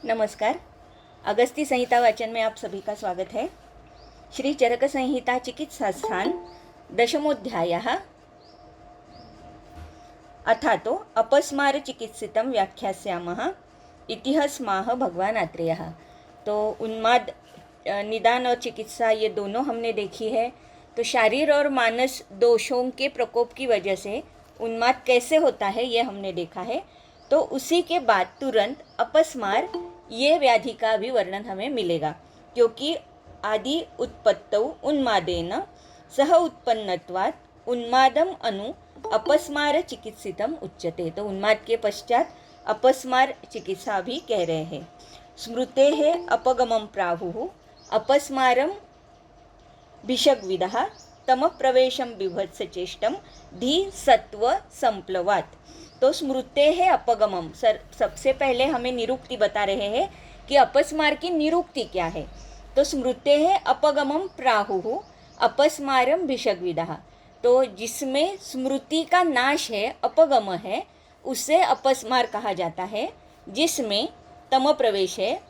नमस्कार। अगस्ती संहिता वाचन में आप सभी का स्वागत है। श्री चरक संहिता चिकित्सास्थान दशमोध्यायः अथातो अपस्मार चिकित्सितं व्याख्यास्यामः इति स्माह भगवान आत्रेयः। तो उन्माद निदान और चिकित्सा ये दोनों हमने देखी है। तो शारीर और मानस दोषों के प्रकोप की वजह से उन्माद कैसे होता है ये हमने देखा है। तो उसी के बाद तुरंत अपस्मार ये व्याधि का भी वर्णन हमें मिलेगा, क्योंकि आदि उत्पत्तौ उन्मादेन सह उत्पन्नत्वात् उन्मादम अनु अपस्मार चिकित्सितम उच्यते। तो उन्माद के पश्चात अपस्मार चिकित्सा भी कह रहे हैं। स्मृते है अपगमम प्राहुः अपस्मारम भिषग्विदः तम प्रवेशम बिभत्स चेष्टम धी सत्व संप्लवात्। तो स्मृते है अपगमम, सबसे पहले हमें निरुक्ति बता रहे हैं कि अपस्मार की निरुक्ति क्या है। तो स्मृते है अपगमम प्राहुः अपस्मारम भिषग्विदः। तो जिसमें स्मृति का नाश है, अपगम है, उसे अपस्मार कहा जाता है। जिसमें तम प्रवेश है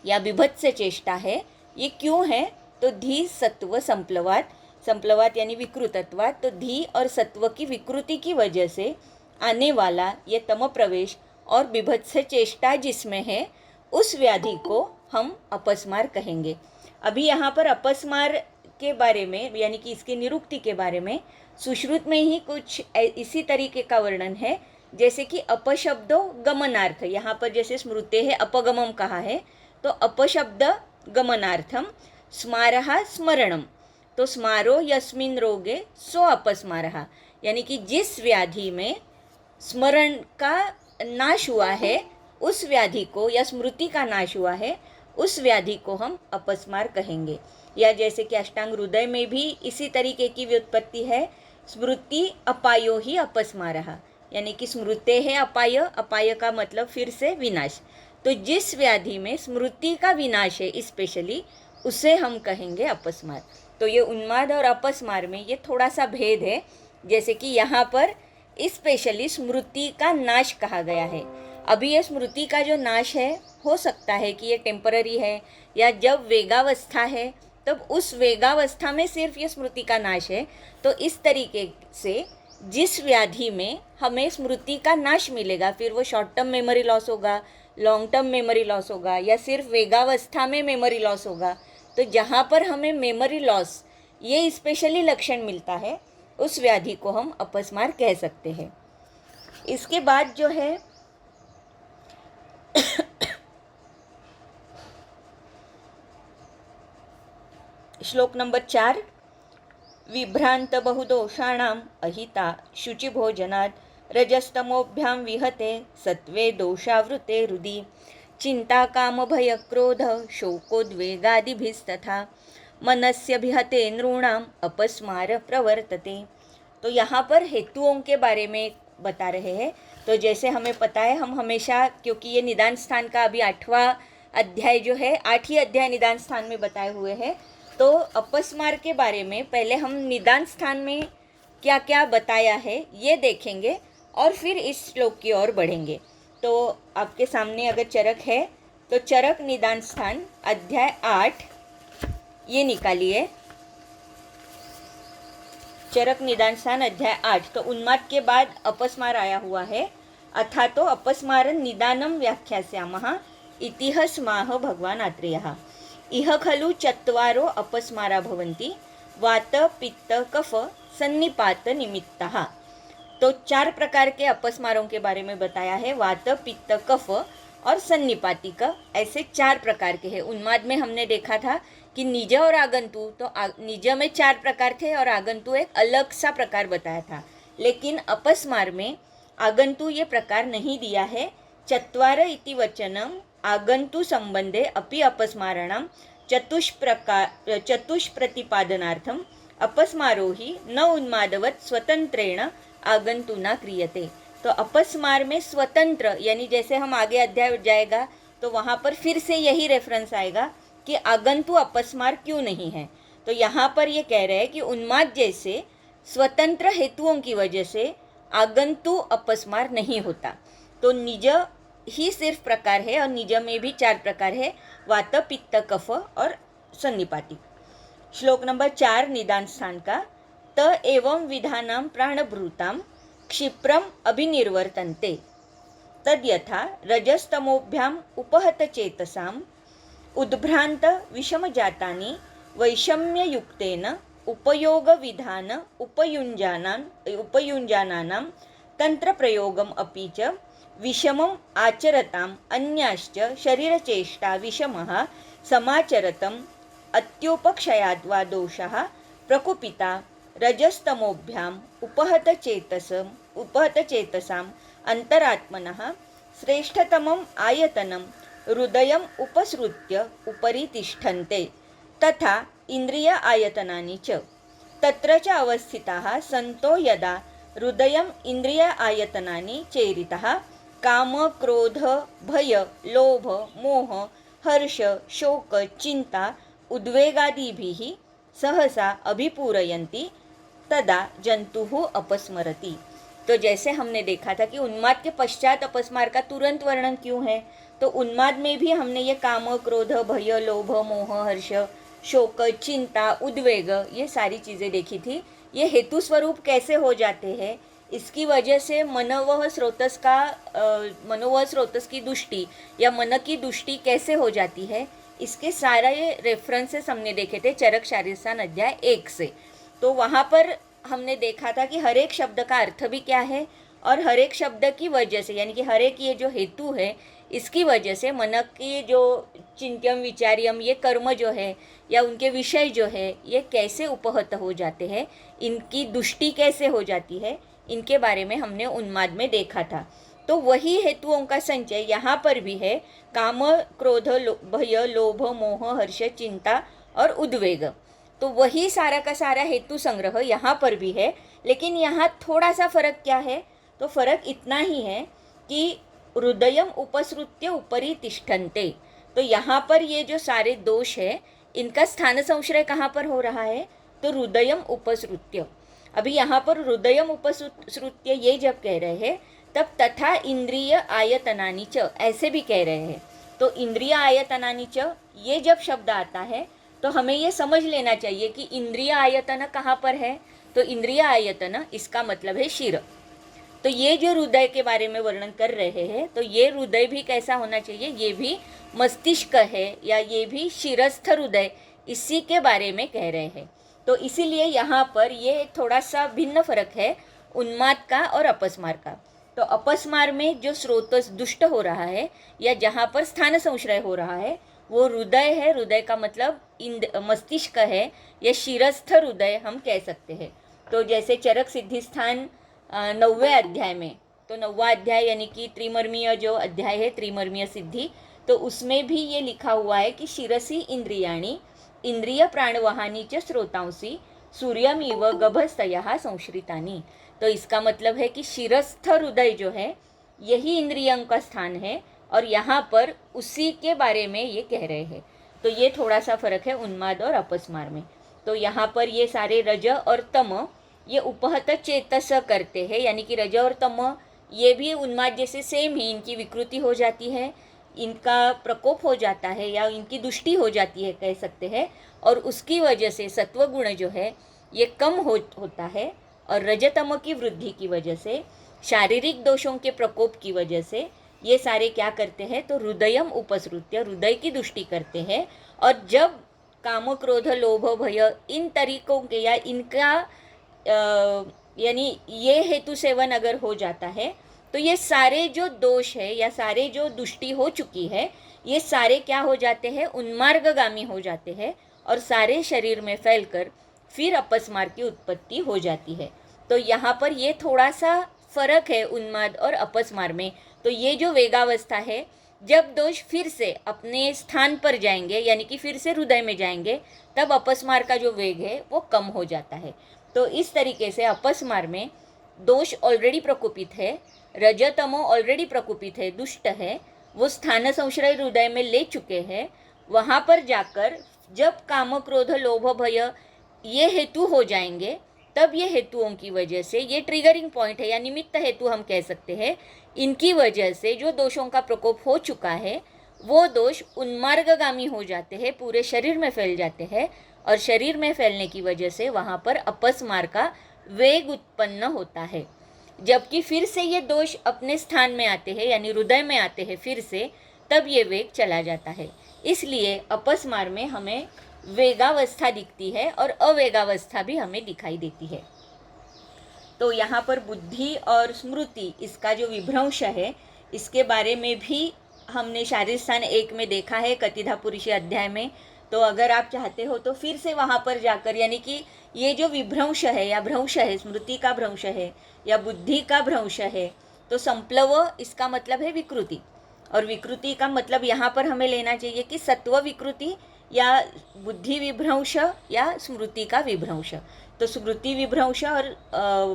या विभत्स चेष्टा है, ये क्यों है? तो धी सत्व संप्लवात्, संप्लवात् यानी विकृतत्वात्। तो धी और सत्व की विकृति की वजह से आने वाला ये तम प्रवेश और विभत्स चेष्टा जिसमें है, उस व्याधि को हम अपस्मार कहेंगे। अभी यहाँ पर अपस्मार के बारे में यानी कि इसके निरुक्ति के बारे में सुश्रुत में ही कुछ इसी तरीके का वर्णन है, जैसे कि अपशब्दो गमनार्थ। यहाँ पर जैसे स्मृते है अपगमम कहा है, तो अपशब्द गमनार्थम स्मारः स्मरणम। तो स्मारो यस्मिन् रोगे सो अपस्मारः, यानी कि जिस व्याधि में स्मरण का नाश हुआ है, उस व्याधि को, या स्मृति का नाश हुआ है, उस व्याधि को हम अपस्मार कहेंगे। या जैसे कि अष्टांग हृदय में भी इसी तरीके की व्युत्पत्ति है, स्मृति अपायो ही अपस्मारः, यानी कि स्मृते है अपाय, अपाय का मतलब फिर से विनाश। तो जिस व्याधि में स्मृति का विनाश है स्पेशली, उसे हम कहेंगे अपस्मार। तो ये उन्माद और अपस्मार में ये थोड़ा सा भेद है। जैसे कि यहाँ पर स्पेशली स्मृति का नाश कहा गया है। अभी ये स्मृति का जो नाश है, हो सकता है कि ये टेम्पररी है, या जब वेगावस्था है तब उस वेगावस्था में सिर्फ ये स्मृति का नाश है। तो इस तरीके से जिस व्याधि में हमें स्मृति का नाश मिलेगा, फिर वो शॉर्ट टर्म मेमोरी लॉस होगा, लॉन्ग टर्म मेमोरी लॉस होगा, या सिर्फ वेगावस्था में मेमोरी लॉस होगा, तो जहाँ पर हमें मेमोरी लॉस ये स्पेशली लक्षण मिलता है, उस व्याधि को हम अपस्मार कह सकते हैं। इसके बाद जो है श्लोक नंबर 4, विभ्रांत बहुदोषाणाम अहिता शुचिभोजनात् रजस्तमोभ्यां विहते सत्वे दोषावृते हृदि चिंता काम भय क्रोध शोकोद्वेगादिभिस्तथा मनस्य विहते नृणाम अपस्मार प्रवर्तते। तो यहाँ पर हेतुओं के बारे में बता रहे हैं। तो जैसे हमें पता है, हम हमेशा, क्योंकि ये निदान स्थान का अभी 8वां अध्याय जो है, 8 ही अध्याय निदान स्थान में बताए हुए हैं। तो अपस्मार के बारे में पहले हम निदान स्थान में क्या क्या बताया है ये देखेंगे, और फिर इस श्लोक की ओर बढ़ेंगे। तो आपके सामने अगर चरक है तो चरक निदान स्थान अध्याय 8 ये निकालिए। चरक निदान स्थान अध्याय 8। तो उन्माद के बाद अपस्मार आया हुआ है। अथा तो अपस्मार निदानम व्याख्यास्यामः इति स्माह भगवान आत्रेयः। इह खलु चत्वारो अपस्मारा भवन्ति वात पित्त कफ सन्निपात निमित्तः। तो 4 प्रकार के अपस्मारों के बारे में बताया है। वात, पित्त, कफ और सन्निपातिक, ऐसे 4 प्रकार के हैं। उन्माद में हमने देखा था कि निज और आगंतु, तो निज में 4 प्रकार थे और आगंतु एक अलग सा प्रकार बताया था। लेकिन अपस्मार में आगंतु ये प्रकार नहीं दिया है। चत्वार इति वचनम आगंतु संबंधे अपि अपस्मारणम चतुष्प्रतिपादनार्थम अपस्मारो ही न उन्मादवत स्वतंत्रेण आगंतुना क्रियते। तो अपस्मार में स्वतंत्र, यानी जैसे हम आगे अध्याय जाएगा तो वहाँ पर फिर से यही रेफरेंस आएगा कि आगंतु अपस्मार क्यों नहीं है। तो यहाँ पर ये कह रहे हैं कि उन्माद जैसे स्वतंत्र हेतुओं की वजह से आगंतु अपस्मार नहीं होता। तो निज ही सिर्फ प्रकार है और निज में भी 4 प्रकार है, वात पित्त कफ और सन्निपाती। श्लोक नंबर 4 निदान स्थान का। त एवं विधानां प्राणभृतां क्षिप्रम अभिनिर्वर्तन्ते तद्यथा रजस्तमोभ्याम उपहत चेतसाम उद्भ्रांत विषमजातानि वैषम्ययुक्तेन उपयोग विधान उपयुञ्जानानां तंत्रप्रयोगम अपि च विषमम् आचरताम् अन्याश्च शरीरचेष्टा विषमः समाचरतम् अत्योपक्षयाद्वा दोषः प्रकुपिता रजस्तमोभ्याम उपहत चेतसाम् अंतरात्मनः श्रेष्ठतमम् आयतनं हृदयम् उपसृत्य उपरि तिष्ठन्ते तथा इंद्रिय आयतनानि च तत्र च अवस्थिताः सन्तो यदा हृदयम् इंद्रिय आयतनानि चेरितः काम क्रोध भय लोभ मोह हर्ष शोक चिंता उद्वेगादिभिः सहसा अभिपूरयन्ति तदा जंतुः अपस्मरति। तो जैसे हमने देखा था कि उन्माद के पश्चात अपस्मार का तुरंत वर्णन क्यों है, तो उन्माद में भी हमने ये काम क्रोध भय लोभ मोह हर्ष शोक चिंता उद्वेग ये सारी चीज़ें देखी थी। ये हेतु स्वरूप कैसे हो जाते हैं, इसकी वजह से मनोवह स्रोतस की दुष्टि या मन की दुष्टि कैसे हो जाती है, इसके सारे रेफरेंसेस हमने देखे थे चरक शारीरस्थान अध्याय 1 से। तो वहाँ पर हमने देखा था कि हर एक शब्द का अर्थ भी क्या है और हर एक शब्द की वजह से, यानी कि हर एक ये जो हेतु है इसकी वजह से मन की जो चिंत्यम विचार्यम ये कर्म जो है या उनके विषय जो है ये कैसे उपहत हो जाते हैं, इनकी दुष्टि कैसे हो जाती है, इनके बारे में हमने उन्माद में देखा था। तो वही हेतुओं का संचय यहाँ पर भी है, काम क्रोध भय लोभ मोह हर्ष चिंता और उद्वेग। तो वही सारा का सारा हेतु संग्रह यहाँ पर भी है, लेकिन यहाँ थोड़ा सा फर्क क्या है, तो फर्क इतना ही है कि हृदयम उपसृत्य उपरि तिष्ठन्ते। तो यहाँ पर ये जो सारे दोष है इनका स्थान संश्रय कहाँ पर हो रहा है, तो हृदयम उपसृत्य। अभी यहाँ पर हृदयम उपसृत्य ये जब कह रहे हैं तब तथा इंद्रिय आयतनानि च ऐसे भी कह रहे हैं। तो इंद्रिय आयतनानि च ये जब शब्द आता है तो हमें ये समझ लेना चाहिए कि इंद्रिय आयतन कहाँ पर है, तो इंद्रिय आयतन इसका मतलब है शिर। तो ये जो हृदय के बारे में वर्णन कर रहे हैं, तो ये हृदय भी कैसा होना चाहिए, ये भी मस्तिष्क है या ये भी शिरस्थ हृदय, इसी के बारे में कह रहे हैं। तो इसीलिए यहाँ पर ये थोड़ा सा भिन्न फर्क है उन्माद का और अपस्मार का। तो अपस्मार में जो स्रोत दुष्ट हो रहा है या जहाँ पर स्थान संश्रय हो रहा है वो हृदय है। हृदय का मतलब मस्तिष्क है या शिरस्थ हृदय हम कह सकते हैं। तो जैसे चरक सिद्धिस्थान 9वें अध्याय में, तो 9वां अध्याय यानी कि त्रिमर्मीय जो अध्याय है त्रिमर्मीय सिद्धि, तो उसमें भी ये लिखा हुआ है कि शिरसी इंद्रियाणि इंद्रिय प्राणवहानी च स्रोतांसी सूर्यमिव गभस्तयः संश्रितानि। तो इसका मतलब है कि शिरस्थ हृदय जो है यही इंद्रियों का स्थान है और यहाँ पर उसी के बारे में ये कह रहे हैं। तो ये थोड़ा सा फर्क है उन्माद और अपस्मार में। तो यहाँ पर ये सारे रज और तम ये उपहत चेतस करते हैं, यानी कि रज और तम ये भी उन्माद जैसे सेम ही इनकी विकृति हो जाती है, इनका प्रकोप हो जाता है या इनकी दुष्टि हो जाती है कह सकते हैं। और उसकी वजह से सत्वगुण जो है ये कम होता है और रजतम की वृद्धि की वजह से शारीरिक दोषों के प्रकोप की वजह से ये सारे क्या करते हैं, तो हृदयम उपसृत्य हृदय की दुष्टि करते हैं। और जब काम क्रोध लोभ भय इन तरीकों के या इनका यानी ये हेतु सेवन अगर हो जाता है तो ये सारे जो दोष है या सारे जो दुष्टि हो चुकी है ये सारे क्या हो जाते हैं, उन्मार्गगामी हो जाते हैं और सारे शरीर में फैलकर फिर अपस्मार की उत्पत्ति हो जाती है। तो यहाँ पर ये थोड़ा सा फर्क है उन्माद और अपस्मार में। तो ये जो वेगावस्था है जब दोष फिर से अपने स्थान पर जाएंगे यानी कि फिर से हृदय में जाएंगे तब अपस्मार का जो वेग है वो कम हो जाता है। तो इस तरीके से अपस्मार में दोष ऑलरेडी प्रकोपित है, रजतमो ऑलरेडी प्रकोपित है, दुष्ट है, वो स्थान संश्रय हृदय में ले चुके हैं। वहाँ पर जाकर जब काम क्रोध लोभ भय ये हेतु हो जाएंगे तब ये हेतुओं की वजह से, ये ट्रिगरिंग पॉइंट है या निमित्त हेतु हम कह सकते हैं, इनकी वजह से जो दोषों का प्रकोप हो चुका है वो दोष उन्मार्गगामी हो जाते हैं, पूरे शरीर में फैल जाते हैं, और शरीर में फैलने की वजह से वहाँ पर अपस्मार का वेग उत्पन्न होता है। जबकि फिर से ये दोष अपने स्थान में आते हैं, यानी हृदय में आते हैं फिर से, तब ये वेग चला जाता है। इसलिए अपस्मार में हमें वेगावस्था दिखती है और अवेगावस्था भी हमें दिखाई देती है। तो यहाँ पर बुद्धि और स्मृति, इसका जो विभ्रंश है, इसके बारे में भी हमने शारीर स्थान 1 में देखा है, कतिधा पुरुषी अध्याय में। तो अगर आप चाहते हो तो फिर से वहाँ पर जाकर, यानी कि ये जो विभ्रंश है या भ्रंश है, स्मृति का भ्रंश है या बुद्धि का भ्रंश है, तो संप्लव इसका मतलब है विकृति, और विकृति का मतलब यहाँ पर हमें लेना चाहिए कि सत्व विकृति या बुद्धि विभ्रंश या स्मृति का विभ्रंश। तो स्मृति विभ्रंश और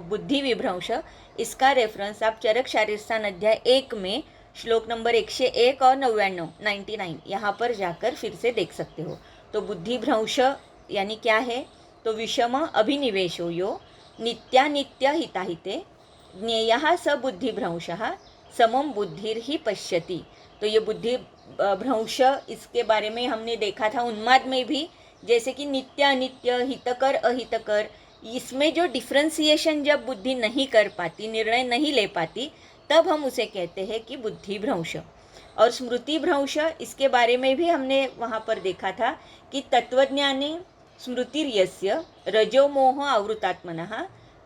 बुद्धि विभ्रंश, इसका रेफरेंस आप चरक शारीर स्थान अध्याय 1 में श्लोक नंबर 101 और 99 यहाँ पर जाकर फिर से देख सकते हो। तो बुद्धि भ्रंश यानी क्या है? तो विषम अभिनिवेशो यो नित्यानित्य हिताहिते ज्ञेयः स बुद्धिभ्रंशः समम बुद्धिर्हि पश्यति। तो ये बुद्धि भ्रंश, इसके बारे में हमने देखा था उन्माद में भी, जैसे कि नित्य अनित्य, हितकर अहितकर, इसमें जो डिफ्रेंसिएशन जब बुद्धि नहीं कर पाती, निर्णय नहीं ले पाती, तब हम उसे कहते हैं कि बुद्धि भ्रंश। और स्मृति भ्रंश, इसके बारे में भी हमने वहाँ पर देखा था कि तत्वज्ञाने स्मृतिर्यस्य रजोमोह आवृतात्मनः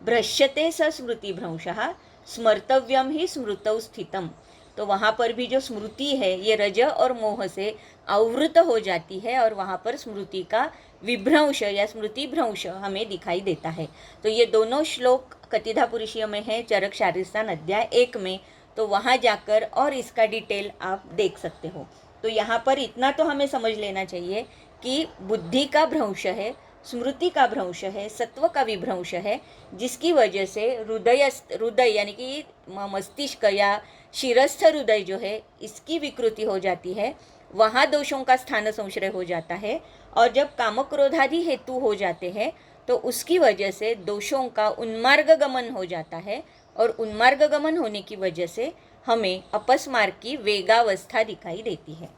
भ्रश्यते स स्मृति भ्रंशः स्मर्तव्यम ही स्मृतौ स्थितम। तो वहाँ पर भी जो स्मृति है ये रज और मोह से आवृत हो जाती है, और वहाँ पर स्मृति का विभ्रंश या स्मृति भ्रंश हमें दिखाई देता है। तो ये दोनों श्लोक कतिधा पुरुषीय में है, चरक शारीर स्थान अध्याय 1 में। तो वहाँ जाकर और इसका डिटेल आप देख सकते हो। तो यहाँ पर इतना तो हमें समझ लेना चाहिए कि बुद्धि का भ्रंश है, स्मृति का भ्रंश है, सत्व का विभ्रंश है, जिसकी वजह से हृदय यानी कि मस्तिष्क या शिरस्थ हृदय जो है, इसकी विकृति हो जाती है, वहाँ दोषों का स्थान संश्रय हो जाता है। और जब कामक्रोधादि हेतु हो जाते हैं तो उसकी वजह से दोषों का उन्मार्ग गमन हो जाता है, और उन्मार्ग गमन होने की वजह से हमें अपस्मार की वेगावस्था दिखाई देती है।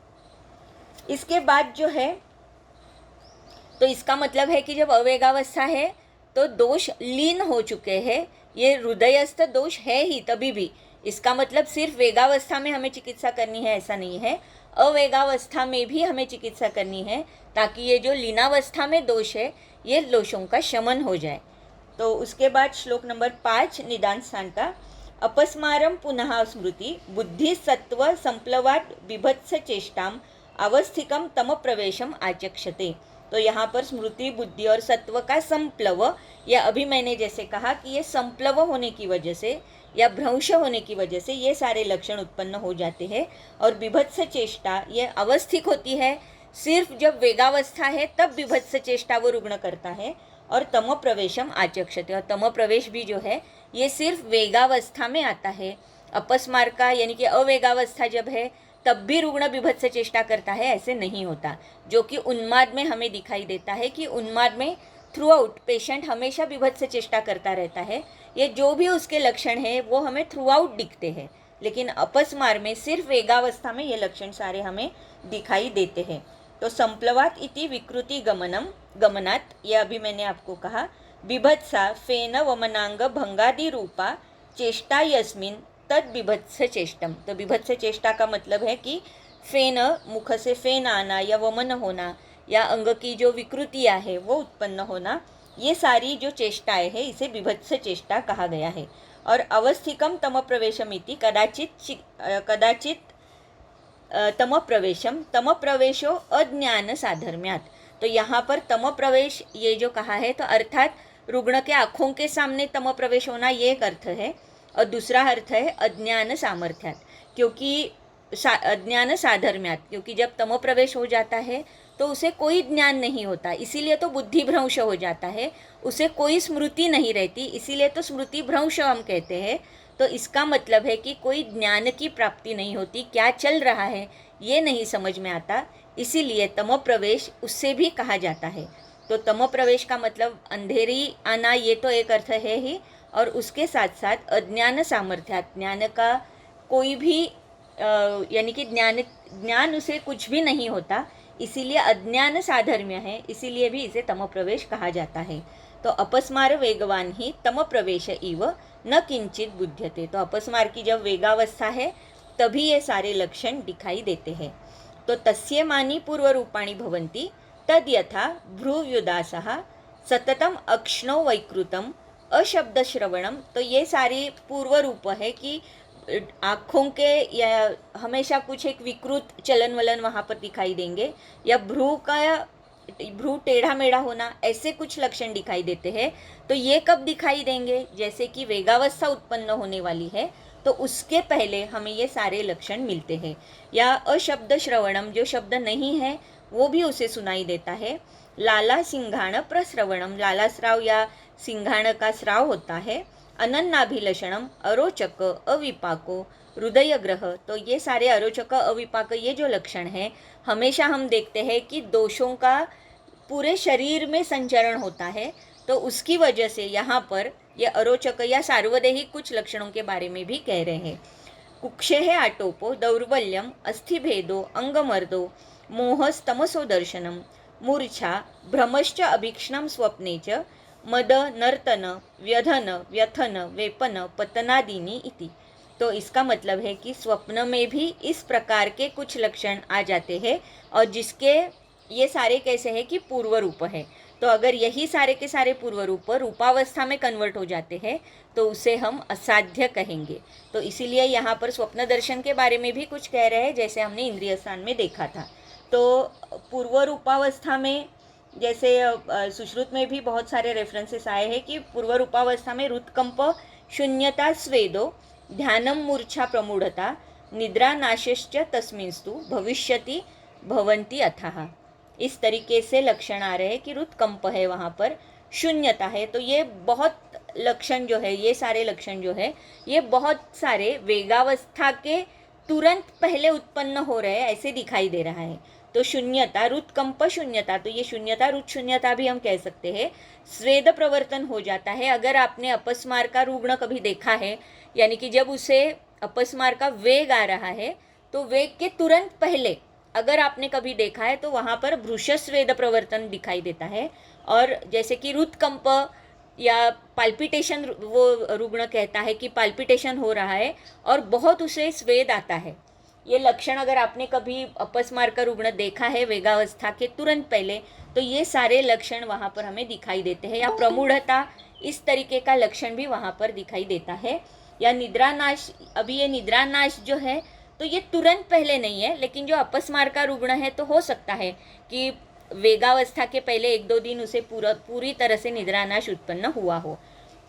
इसके बाद जो है, तो इसका मतलब है कि जब अवेगावस्था है तो दोष लीन हो चुके हैं, ये हृदयस्थ दोष है ही तभी भी। इसका मतलब सिर्फ वेगावस्था में हमें चिकित्सा करनी है ऐसा नहीं है, अवेगावस्था में भी हमें चिकित्सा करनी है, ताकि ये जो लीनावस्था में दोष है ये दोषों का शमन हो जाए। तो उसके बाद श्लोक नंबर 5 निदान स्थान का, अपस्मारम पुनः स्मृति बुद्धि सत्व संप्लवात् बिभत्स चेष्टाम अवस्थिकम तम प्रवेशम आचक्षते। तो यहाँ पर स्मृति, बुद्धि और सत्व का संप्लव, या अभी मैंने जैसे कहा कि ये संप्लव होने की वजह से या भ्रंश होने की वजह से ये सारे लक्षण उत्पन्न हो जाते हैं। और बिभत्स चेष्टा ये अवस्थिक होती है, सिर्फ जब वेगावस्था है तब बिभत्स चेष्टा वो रुग्ण करता है। और तम प्रवेशम आचक्षते, और तम प्रवेश भी जो है ये सिर्फ वेगावस्था में आता है। अपस्मार का यानी कि अवेगावस्था जब है तब भी रुग्ण बिभत्स चेष्टा करता है, ऐसे नहीं होता, जो कि उन्माद में हमें दिखाई देता है कि उन्माद में थ्रू आउट पेशेंट हमेशा बिभत्स चेष्टा करता रहता है। ये जो भी उसके लक्षण हैं वो हमें थ्रू आउट दिखते हैं, लेकिन अपस्मार में सिर्फ वेगावस्था में ये लक्षण सारे हमें दिखाई देते हैं। तो संप्लवात इति विकृति गमनात्, ये अभी मैंने आपको कहा, बिभत्सा फेन वमनांग भंगादि रूपा चेष्टा यस्मिन तद बिभत्स चेष्टम। तो बिभत्स चेष्टा का मतलब है कि फेन, मुख से फेन आना या वमन होना या अंग की जो विकृतियाँ है वो उत्पन्न होना, ये सारी जो चेष्टाएं है इसे बिभत्स चेष्टा कहा गया है। और अवस्थिकम तम प्रवेशमिति कदाचित तम प्रवेशम, तम प्रवेशो अज्ञान साधर्म्यात्। तो यहाँ पर तम प्रवेश ये जो कहा है, तो अर्थात रुग्ण के आँखों के सामने तम प्रवेश होना ये एक अर्थ है, और दूसरा अर्थ है अज्ञान सामर्थ्यात्, क्योंकि अज्ञान साधर्म्यात्, क्योंकि जब तम प्रवेश हो जाता है तो उसे कोई ज्ञान नहीं होता, इसीलिए तो बुद्धि भ्रंश हो जाता है, उसे कोई स्मृति नहीं रहती, इसीलिए तो स्मृति भ्रंश हम कहते हैं। तो इसका मतलब है कि कोई ज्ञान की प्राप्ति नहीं होती, क्या चल रहा है ये नहीं समझ में आता, इसीलिए तम प्रवेश उससे भी कहा जाता है। तो तम प्रवेश का मतलब अंधेरी आना, ये तो एक अर्थ है ही, और उसके साथ साथ अज्ञान सामर्थ्यात, ज्ञान का कोई भी यानी कि ज्ञान उसे कुछ भी नहीं होता, इसीलिए अज्ञान साधर्म्य है, इसीलिए भी इसे तम प्रवेश कहा जाता है। तो अपस्मार वेगवान ही तम प्रवेश इव न किंचित बुध्यते। तो अपस्मार की जब वेगावस्था है तभी ये सारे लक्षण दिखाई देते हैं। तो तस्यमानी पूर्व रूपाणी भवन्ति तद यथा भ्रूव्युदासः सततम अक्ष्णो वैकृतम अशब्द श्रवणम। तो ये सारे पूर्व रूप है कि आँखों के या हमेशा कुछ एक विकृत चलन वलन वहाँ पर दिखाई देंगे, या भ्रू टेढ़ा मेढ़ा होना, ऐसे कुछ लक्षण दिखाई देते हैं। तो ये कब दिखाई देंगे? जैसे कि वेगावस्था उत्पन्न होने वाली है तो उसके पहले हमें ये सारे लक्षण मिलते हैं। या अशब्द श्रवणम, जो शब्द नहीं है वो भी उसे सुनाई देता है। लाला सिंघाण प्रश्रवणम, लाला स्राव या सिंघाण का स्राव होता है। अनन्नाभिलषणम, अरोचक, अविपाको, हृदय ग्रह। तो ये सारे अरोचक अविपाक ये जो लक्षण हैं, हमेशा हम देखते हैं कि दोषों का पूरे शरीर में संचरण होता है, तो उसकी वजह से यहाँ पर ये अरोचक या सार्वदेहिक कुछ लक्षणों के बारे में भी कह रहे हैं। कुक्षे है आटोपो, दौर्बल्यम, अस्थिभेदो, अंगमर्दो, मोहस्तमसो दर्शनम, मूर्छा, भ्रमश्च अभीक्ष्णम स्वप्ने च, मद, नर्तन, व्यधन, व्यथन, वेपन, पतनादीनी इति। तो इसका मतलब है कि स्वप्न में भी इस प्रकार के कुछ लक्षण आ जाते हैं, और जिसके ये सारे कैसे हैं कि पूर्व रूप है। तो अगर यही सारे के सारे पूर्व रूप रूपावस्था में कन्वर्ट हो जाते हैं तो उसे हम असाध्य कहेंगे। तो इसीलिए यहाँ पर स्वप्न दर्शन के बारे में भी कुछ कह रहे हैं, जैसे हमने इंद्रिय स्थान में देखा था। तो पूर्व रूपावस्था में जैसे सुश्रुत में भी बहुत सारे रेफरेंसेस आए हैं कि पूर्व रूपावस्था में रुत्कंप, शून्यता, स्वेदो, ध्यानम, मूर्छा, प्रमूढ़ता, निद्रा, नाशश्च तस्मिंस्तु भविष्यति भवन्ति अथाह। इस तरीके से लक्षण आ रहे हैं कि रुत्कंप है, वहाँ पर शून्यता है। तो ये बहुत लक्षण जो है, ये सारे लक्षण जो है, ये बहुत सारे वेगावस्था के तुरंत पहले उत्पन्न हो रहे हैं ऐसे दिखाई दे रहा है। तो शून्यता, रुत्कंप शून्यता, तो ये शून्यता रुत शून्यता भी हम कह सकते हैं। स्वेद प्रवर्तन हो जाता है। अगर आपने अपस्मार का रुग्ण कभी देखा है, यानी कि जब उसे अपस्मार का वेग आ रहा है तो वेग के तुरंत पहले अगर आपने कभी देखा है तो वहाँ पर भ्रूशस्वेद प्रवर्तन दिखाई देता है। और जैसे कि रुत्कंप या पाल्पिटेशन, वो रुग्ण कहता है कि पाल्पिटेशन हो रहा है और बहुत उसे स्वेद आता है। ये लक्षण अगर आपने कभी अपस्मार का रुग्ण देखा है वेगावस्था के तुरंत पहले, तो ये सारे लक्षण वहाँ पर हमें दिखाई देते हैं। या प्रमूढ़ता, इस तरीके का लक्षण भी वहाँ पर दिखाई देता है। या निद्रानाश, अभी ये निद्रानाश जो है तो ये तुरंत पहले नहीं है, लेकिन जो अपस्मार का रुग्ण है तो हो सकता है कि वेगावस्था के पहले 1-2 दिन उसे पूरी तरह से निद्रानाश उत्पन्न हुआ हो।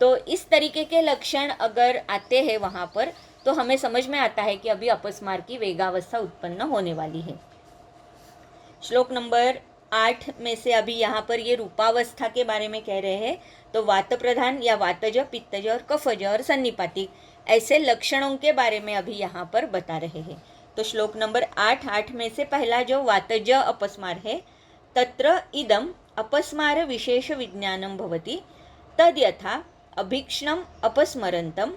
तो इस तरीके के लक्षण अगर आते हैं वहाँ पर तो हमें समझ में आता है कि अभी अपस्मार की वेगावस्था उत्पन्न होने वाली है। श्लोक नंबर 8 में से अभी यहाँ पर ये रूपावस्था के बारे में कह रहे हैं। तो वात प्रधान या वातज, पित्तज और कफज और सन्निपातिक, ऐसे लक्षणों के बारे में अभी यहाँ पर बता रहे हैं। तो श्लोक नंबर 8 में से पहला जो वातज अपस्मार है, तत्र इदम अपस्मार विशेष विज्ञानम भवति तद यथा अभीक्ष्णम अपस्मरंतम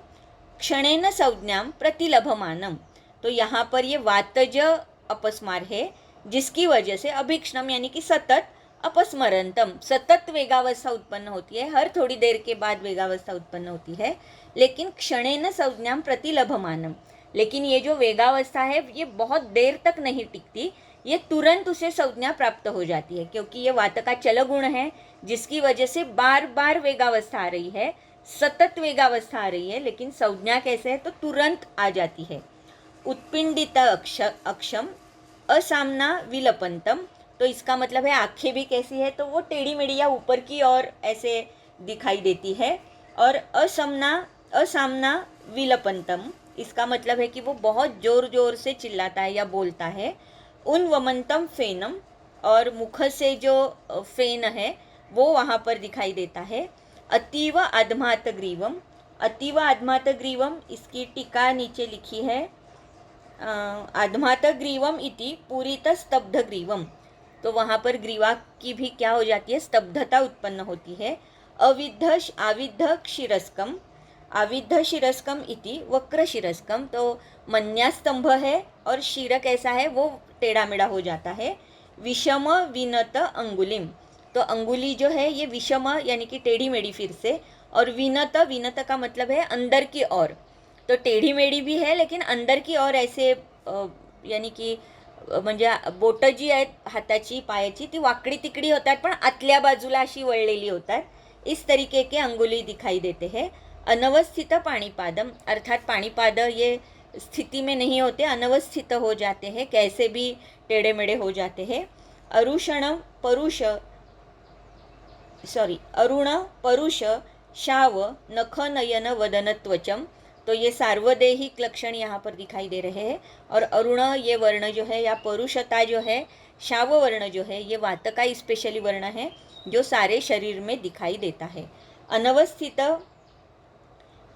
क्षणेन संज्ञां प्रतिलभमानम। तो यहाँ पर ये वातज अपस्मार है जिसकी वजह से अभीक्ष्णम यानी कि सतत, अपस्मरंतम सतत वेगावस्था उत्पन्न होती है, हर थोड़ी देर के बाद वेगावस्था उत्पन्न होती है। लेकिन क्षणेन संज्ञां प्रतिलभमानम, लेकिन ये जो वेगावस्था है ये बहुत देर तक नहीं टिकती, ये तुरंत उसे संज्ञा प्राप्त हो जाती है, क्योंकि ये वात का चल गुण है जिसकी वजह से बार बार वेगावस्था आ रही है, सतत वेगावस्था आ रही है, लेकिन संज्ञा कैसे है तो तुरंत आ जाती है। उत्पिंडित अक्षम असामना विलपंतम, तो इसका मतलब है आँखें भी कैसी है तो वो टेढ़ी मेढ़ी या ऊपर की ओर ऐसे दिखाई देती है। और असामना विलपंतम, इसका मतलब है कि वो बहुत जोर जोर से चिल्लाता है या बोलता है। उन्वमंतम फेनम, और मुख से जो फेन है वो वहाँ पर दिखाई देता है। अतीव आध्मात ग्रीवम, अतीव आध्मात ग्रीवम, इसकी टीका नीचे लिखी है। आध्मात ग्रीवम इति पूरित स्तब्ध ग्रीवम, तो वहाँ पर ग्रीवा की भी क्या हो जाती है, स्तब्धता उत्पन्न होती है। आविद्ध क्षीरस्कम, आविद्ध शिरस्कम इति वक्र शिरस्कम, तो मन्यास्तंभ है और शीर कैसा है, वो टेढ़ा मेढ़ा हो जाता है। विषम विनत अंगुलिम, तो अंगुली जो है ये विषम यानी कि टेढ़ी मेढ़ी फिर से, और विनत, विनत का मतलब है अंदर की ओर, तो टेढ़ी मेढ़ी भी है लेकिन अंदर की ओर ऐसे यानी की म्हणजे बोटं जी आहेत हाताची पायाची ती वाकडी तिकडी होतात पण आतल्या बाजूला अशी वळलेली होतात, इस तरीके के अंगुली दिखाई देते हैं। अनवस्थित पाणीपादम, अर्थात पाणीपाद ये स्थिति में नहीं होते, अनवस्थित हो जाते हैं, कैसे भी टेढ़े मेढ़े हो जाते हैं। अरुण परुष शाव नख नयन वदन त्वचम, तो ये सार्वदेहिक लक्षण यहाँ पर दिखाई दे रहे हैं। और अरुण ये वर्ण जो है या परुषता जो है, शाव वर्ण जो है ये वातका स्पेशली वर्ण है जो सारे शरीर में दिखाई देता है। अनवस्थित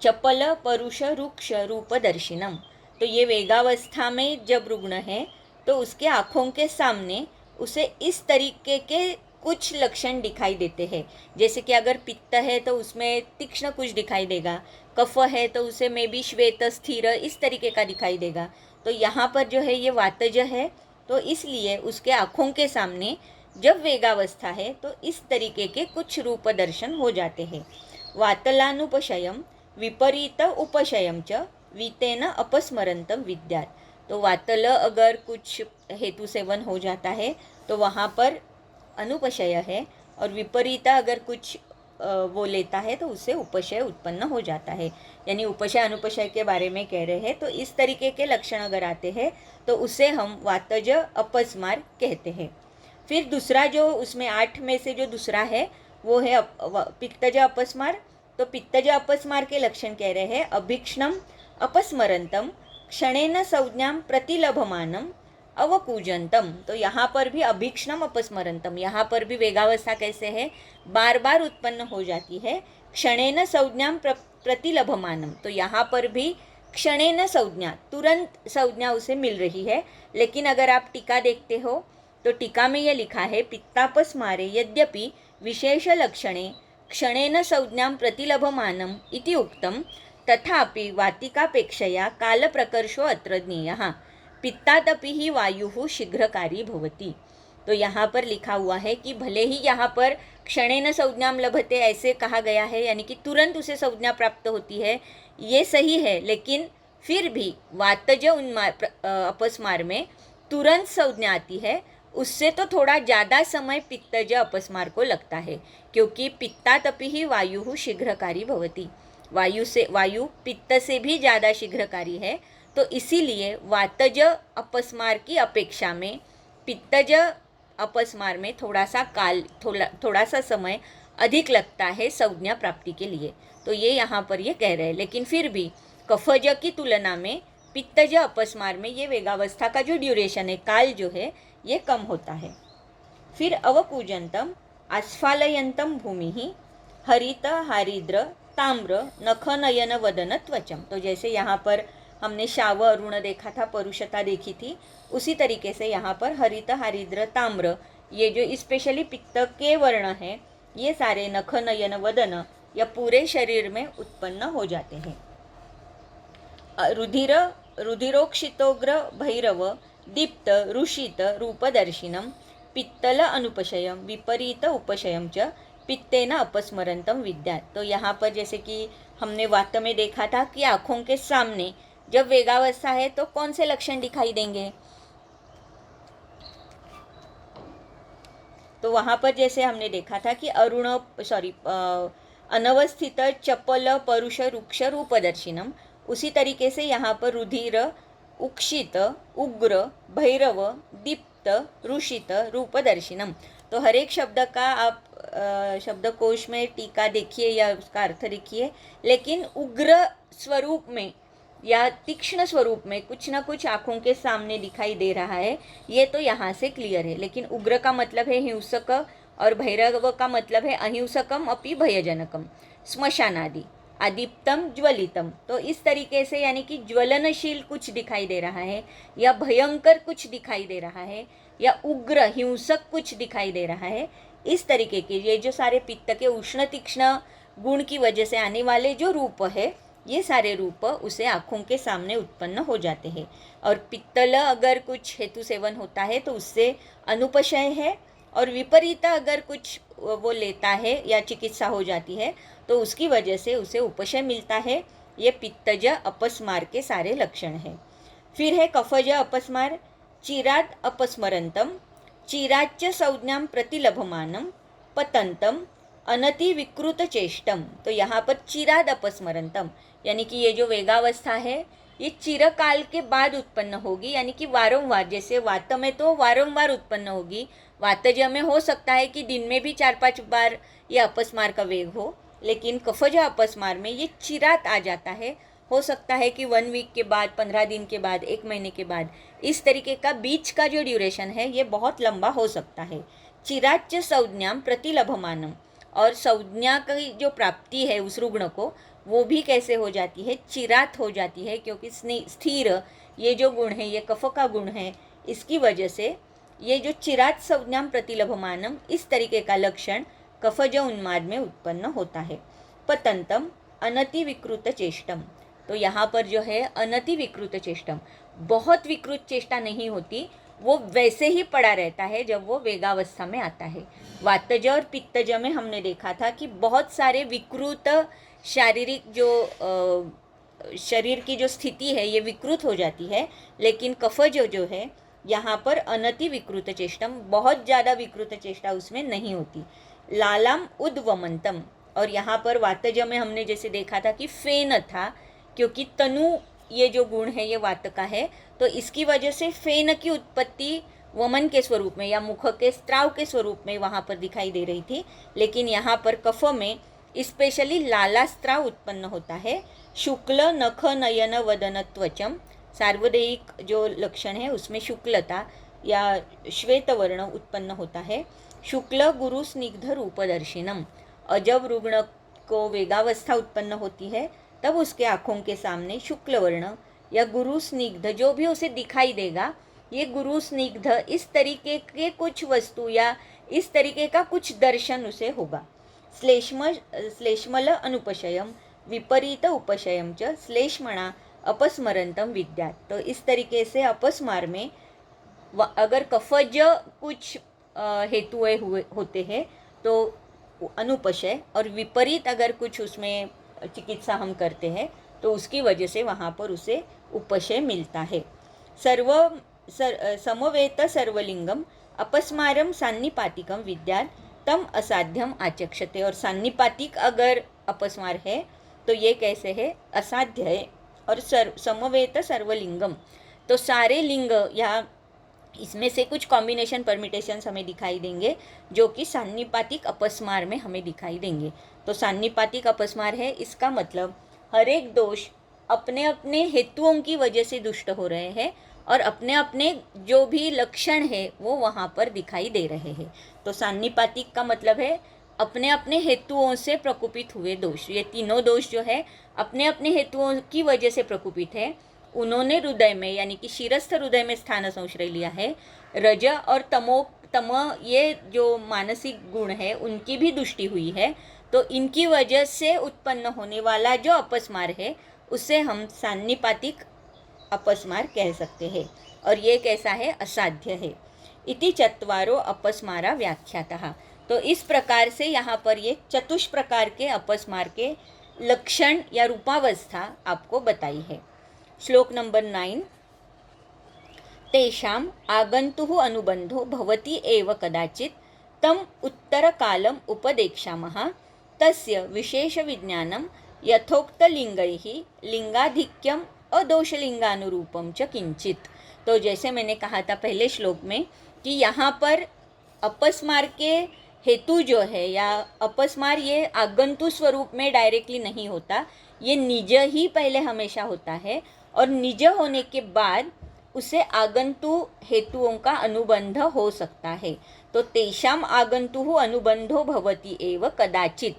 चपल परुष रुक्ष रूपदर्शिनम, तो ये वेगावस्था में जब रुग्ण है तो उसके आँखों के सामने उसे इस तरीके के कुछ लक्षण दिखाई देते हैं, जैसे कि अगर पित्त है तो उसमें तीक्ष्ण कुछ दिखाई देगा, कफ है तो उसे में भी श्वेत स्थिर इस तरीके का दिखाई देगा। तो यहाँ पर जो है ये वातज है, तो इसलिए उसके आँखों के सामने जब वेगावस्था है तो इस तरीके के कुछ रूप दर्शन हो जाते हैं। वातलानुपशयम विपरीत उपशयम च वीतेन अपस्मरंतम विद्यात, तो वातल अगर कुछ हेतु सेवन हो जाता है तो वहाँ पर अनुपशय है, और विपरीता अगर कुछ वो लेता है तो उससे उपशय उत्पन्न हो जाता है, यानी उपशय अनुपशय के बारे में कह रहे हैं। तो इस तरीके के लक्षण अगर आते हैं तो उसे हम वातज अपस्मार कहते हैं। फिर दूसरा जो उसमें 8 में से जो दूसरा है वो है पित्तज अपस्मार, तो पित्तज अपस्मार के लक्षण कह रहे हैं अभीक्ष्णम अपस्मरंतम क्षणेन संज्ञाम प्रतिलभमानम अवकूजंतम, तो यहाँ पर भी अभीक्ष्णम अपस्मरंतम, यहाँ पर भी वेगावस्था कैसे है, बार बार उत्पन्न हो जाती है। क्षणेन संज्ञाम प्रतिलभमानम, तो यहाँ पर भी क्षणेन संज्ञा, तुरंत संज्ञा उसे मिल रही है। लेकिन अगर आप टीका देखते हो तो टीका में यह लिखा है पित्तापस्मारे यद्यपि विशेष लक्षणे क्षणेन संज्ञाम प्रतिलभमानम इति उक्तम तथापि वातिकापेक्षया कालप्रकर्षो अत्र ज्ञेयः पित्तादपि ही वायु शीघ्रकारी भवति, तो यहाँ पर लिखा हुआ है कि भले ही यहाँ पर क्षणेन संज्ञाम लभते ऐसे कहा गया है, यानी कि तुरंत उसे संज्ञा प्राप्त होती है, ये सही है, लेकिन फिर भी वातज अपस्मार में तुरंत संज्ञा आती है, उससे तो थोड़ा ज़्यादा समय पित्तज अपस्मार को लगता है, क्योंकि पित्तादपि ही वायु शीघ्रकारी भवति, वायु पित्त से भी ज़्यादा शीघ्रकारी है, तो इसीलिए वातज अपस्मार की अपेक्षा में पित्तज अपस्मार में थोड़ा सा समय अधिक लगता है संज्ञा प्राप्ति के लिए, तो ये यहाँ पर ये कह रहे हैं। लेकिन फिर भी कफज की तुलना में पित्तज अपस्मार में ये वेगावस्था का जो ड्यूरेशन है, काल जो है, ये कम होता है। फिर अवकूजंतम आस्फालयंतम भूमि हरित हारिद्र ताम्र नख नयन वदन त्वचम, तो जैसे यहाँ पर हमने शाव अरुण देखा था, परुषता देखी थी, उसी तरीके से यहाँ पर हरित हारिद्र ताम्र ये जो स्पेशली पित्त के वर्ण हैं, ये सारे नख नयन वदन या पूरे शरीर में उत्पन्न हो जाते हैं। रुधिरोक्षितोग्र भैरव दीप्त ऋषित रूपदर्शिनम पित्तल अनुपशयम विपरीत उपशयम च पित्तेन अपस्मरंतम विद्यात, तो यहाँ पर जैसे कि हमने वात में देखा था कि आँखों के सामने जब वेगावस्था है तो कौन से लक्षण दिखाई देंगे, तो वहाँ पर जैसे हमने देखा था कि अनवस्थित चपल परुष रुक्ष रूपदर्शिनम, उसी तरीके से यहाँ पर रुधिर उक्षित उग्र भैरव दीप्त ऋषित रूपदर्शिनम, तो हर एक शब्द का आप शब्दकोश में टीका देखिए या उसका अर्थ देखिए, लेकिन उग्र स्वरूप में या तीक्ष्ण स्वरूप में कुछ ना कुछ आँखों के सामने दिखाई दे रहा है, ये तो यहाँ से क्लियर है। लेकिन उग्र का मतलब है हिंसक और भैरव का मतलब है अहिंसकम अपि भयजनकम, स्मशान आदि, आदीप्तम ज्वलितम। तो इस तरीके से यानी कि ज्वलनशील कुछ दिखाई दे रहा है, या भयंकर कुछ दिखाई दे रहा है, या उग्र हिंसक कुछ दिखाई दे रहा है। इस तरीके के ये जो सारे पित्त के उष्ण तीक्ष्ण गुण की वजह से आने वाले जो रूप है, ये सारे रूप उसे आँखों के सामने उत्पन्न हो जाते हैं। और पित्तल अगर कुछ हेतु सेवन होता है तो उससे अनुपशय है, और विपरीत अगर कुछ वो लेता है या चिकित्सा हो जाती है तो उसकी वजह से उसे उपशय मिलता है। ये पित्तज अपस्मार के सारे लक्षण हैं। फिर है कफज अपस्मार। चिराद अपस्मरंतम, चिराच्च संज्ञां प्रतिलभमानम, पतंतम, अनति विकृत चेष्टम। तो यहाँ पर चिराद अपस्मरंतम यानी कि ये जो वेगावस्था है ये चिरकाल के बाद उत्पन्न होगी, यानी कि वारंवार। जैसे वात में तो वारंवार उत्पन्न होगी, वातज में हो सकता है कि दिन में भी 4-5 बार ये अपस्मार का वेग हो, लेकिन कफज अपस्मार में ये चिरात आ जाता है। हो सकता है कि 1 वीक के बाद, 15 दिन के बाद, 1 महीने के बाद, इस तरीके का बीच का जो ड्यूरेशन है ये बहुत लंबा हो सकता है। चिराच्च संज्ञां प्रतिलभमानम, और संज्ञा की जो प्राप्ति है उस रुग्ण को वो भी कैसे हो जाती है, चिरात हो जाती है, क्योंकि स्थिर ये जो गुण है, ये कफ का गुण है, इसकी वजह से ये जो चिरात संज्ञां प्रतिलभमानम, इस तरीके का लक्षण कफज उन्माद में उत्पन्न होता है। पतंतम, अनति विकृत चेष्टम। तो यहाँ पर जो है अनति विकृत चेष्टम, बहुत विकृत चेष्टा नहीं होती, वो वैसे ही पड़ा रहता है जब वो वेगावस्था में आता है। वातज और पित्तज में हमने देखा था कि बहुत सारे विकृत शारीरिक जो शरीर की जो स्थिति है ये विकृत हो जाती है, लेकिन कफज जो है यहाँ पर अनति विकृत चेष्टम, बहुत ज़्यादा विकृत चेष्टा उसमें नहीं होती। लालाम उद्वमंतम, और यहाँ पर वातज में हमने जैसे देखा था कि फेन था, क्योंकि तनु ये जो गुण है ये वात का है, तो इसकी वजह से फेन की उत्पत्ति वमन के स्वरूप में या मुख के स्त्राव के स्वरूप में वहाँ पर दिखाई दे रही थी, लेकिन यहाँ पर कफ में स्पेशली लाला स्त्राव उत्पन्न होता है। शुक्ल नख नयन वदन त्वचम, सार्वदेहिक जो लक्षण है उसमें शुक्लता या श्वेत वर्ण उत्पन्न होता है। शुक्ल गुरु स्निग्ध रूपदर्शिनम, और जब रुग्ण को वेगावस्था उत्पन्न होती है तब उसके आँखों के सामने शुक्ल वर्ण या गुरु स्निग्ध जो भी उसे दिखाई देगा, ये गुरु स्निग्ध इस तरीके के कुछ वस्तु या इस तरीके का कुछ दर्शन उसे होगा। श्लेष्मल अनुपशयम, विपरीत उपशयम च श्लेष्मणा अपस्मरंतम विद्यात्। तो इस तरीके से अपस्मार में अगर कफज कुछ हेतुएं होते हैं तो अनुपशय, और विपरीत अगर कुछ उसमें चिकित्सा हम करते हैं तो उसकी वजह से वहाँ पर उसे उपशय मिलता है। समवेत सर्वलिंगम अपस्मारम सान्निपातिकम विद्यात् तम असाध्यम आचक्षते। और सान्निपातिक अगर अपस्मार है तो ये कैसे है, असाध्य है। और समवेत सर्वलिंगम, तो सारे लिंग या इसमें से कुछ कॉम्बिनेशन परमिटेशंस हमें दिखाई देंगे जो कि सान्निपातिक अपस्मार में हमें दिखाई देंगे। तो सान्निपातिक अपस्मार है, इसका मतलब हर एक दोष अपने अपने हेतुओं की वजह से दुष्ट हो रहे हैं और अपने अपने जो भी लक्षण है वो वहाँ पर दिखाई दे रहे हैं। तो सान्निपातिक का मतलब है अपने अपने हेतुओं से प्रकोपित हुए दोष। ये तीनों दोष जो है अपने अपने हेतुओं की वजह से प्रकोपित है। उन्होंने हृदय में यानी कि शिरस्थ हृदय में स्थान संश्रय लिया है। रज और तम ये जो मानसिक गुण है उनकी भी दृष्टि हुई है, तो इनकी वजह से उत्पन्न होने वाला जो अपस्मार है उसे हम सान्निपातिक अपस्मार कह सकते हैं। और ये कैसा है, असाध्य है। इति चत्वारो अपस्मारा व्याख्यातः। तो इस प्रकार से यहाँ पर ये चतुष्ट प्रकार के अपस्मार के लक्षण या रूपावस्था आपको बताई है। श्लोक नंबर 9। तेषाम् आगन्तुः अनुबन्धो भवति एव कदाचित् तम उत्तरकालम् उपदेक्षामः तस्य विशेषविज्ञानं यथोक्तलिङ्गैः लिङ्गाधिक्यम् अदोषलिङ्गानुरूपं च किंचित। तो जैसे मैंने कहा था पहले श्लोक में कि यहाँ पर अपस्मार के हेतु जो है या अपस्मार ये आगंतु स्वरूप में डायरेक्टली नहीं होता, ये निज ही पहले हमेशा होता है और निज होने के बाद उसे आगंतु हेतुओं का अनुबंध हो सकता है। तो तेषाम आगंतु अनुबंधो भवति एव कदाचित।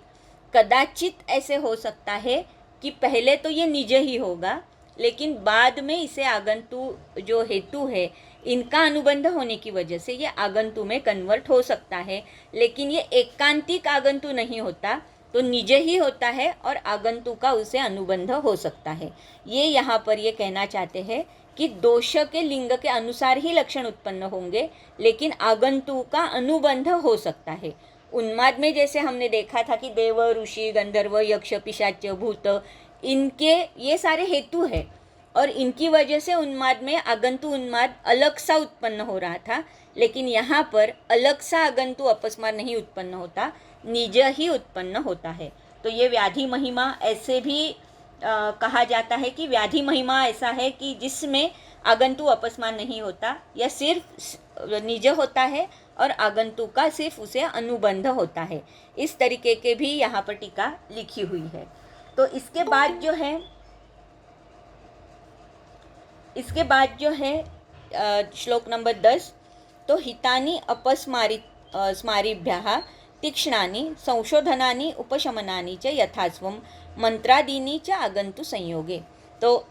कदाचित ऐसे हो सकता है कि पहले तो ये निज ही होगा, लेकिन बाद में इसे आगंतु जो हेतु है इनका अनुबंध होने की वजह से ये आगंतु में कन्वर्ट हो सकता है, लेकिन ये एकांतिक आगंतु नहीं होता, तो निज ही होता है और आगंतु का उसे अनुबंध हो सकता है। ये यहाँ पर ये कहना चाहते हैं कि दोष के लिंग के अनुसार ही लक्षण उत्पन्न होंगे, लेकिन आगंतु का अनुबंध हो सकता है। उन्माद में जैसे हमने देखा था कि देव, ऋषि, गंधर्व, यक्ष, पिशाच, भूत, इनके ये सारे हेतु है और इनकी वजह से उन्माद में आगंतु उन्माद अलग सा उत्पन्न हो रहा था, लेकिन यहाँ पर अलग सा आगंतु अपस्मार नहीं उत्पन्न होता, निज ही उत्पन्न होता है। तो ये व्याधि महिमा ऐसे भी कहा जाता है कि व्याधि महिमा ऐसा है कि जिसमें आगंतु अपस्मार नहीं होता या सिर्फ निज होता है और आगंतु का सिर्फ उसे अनुबंध होता है। इस तरीके के भी यहाँ पर टीका लिखी हुई है। तो इसके बाद जो है श्लोक नंबर 10, तो हितानि स्मारिभ्यः तीक्ष्णानि संशोधनानि उपशमनानि च यथास्वं मंत्रादीनि च आगंतु संयोगे। तो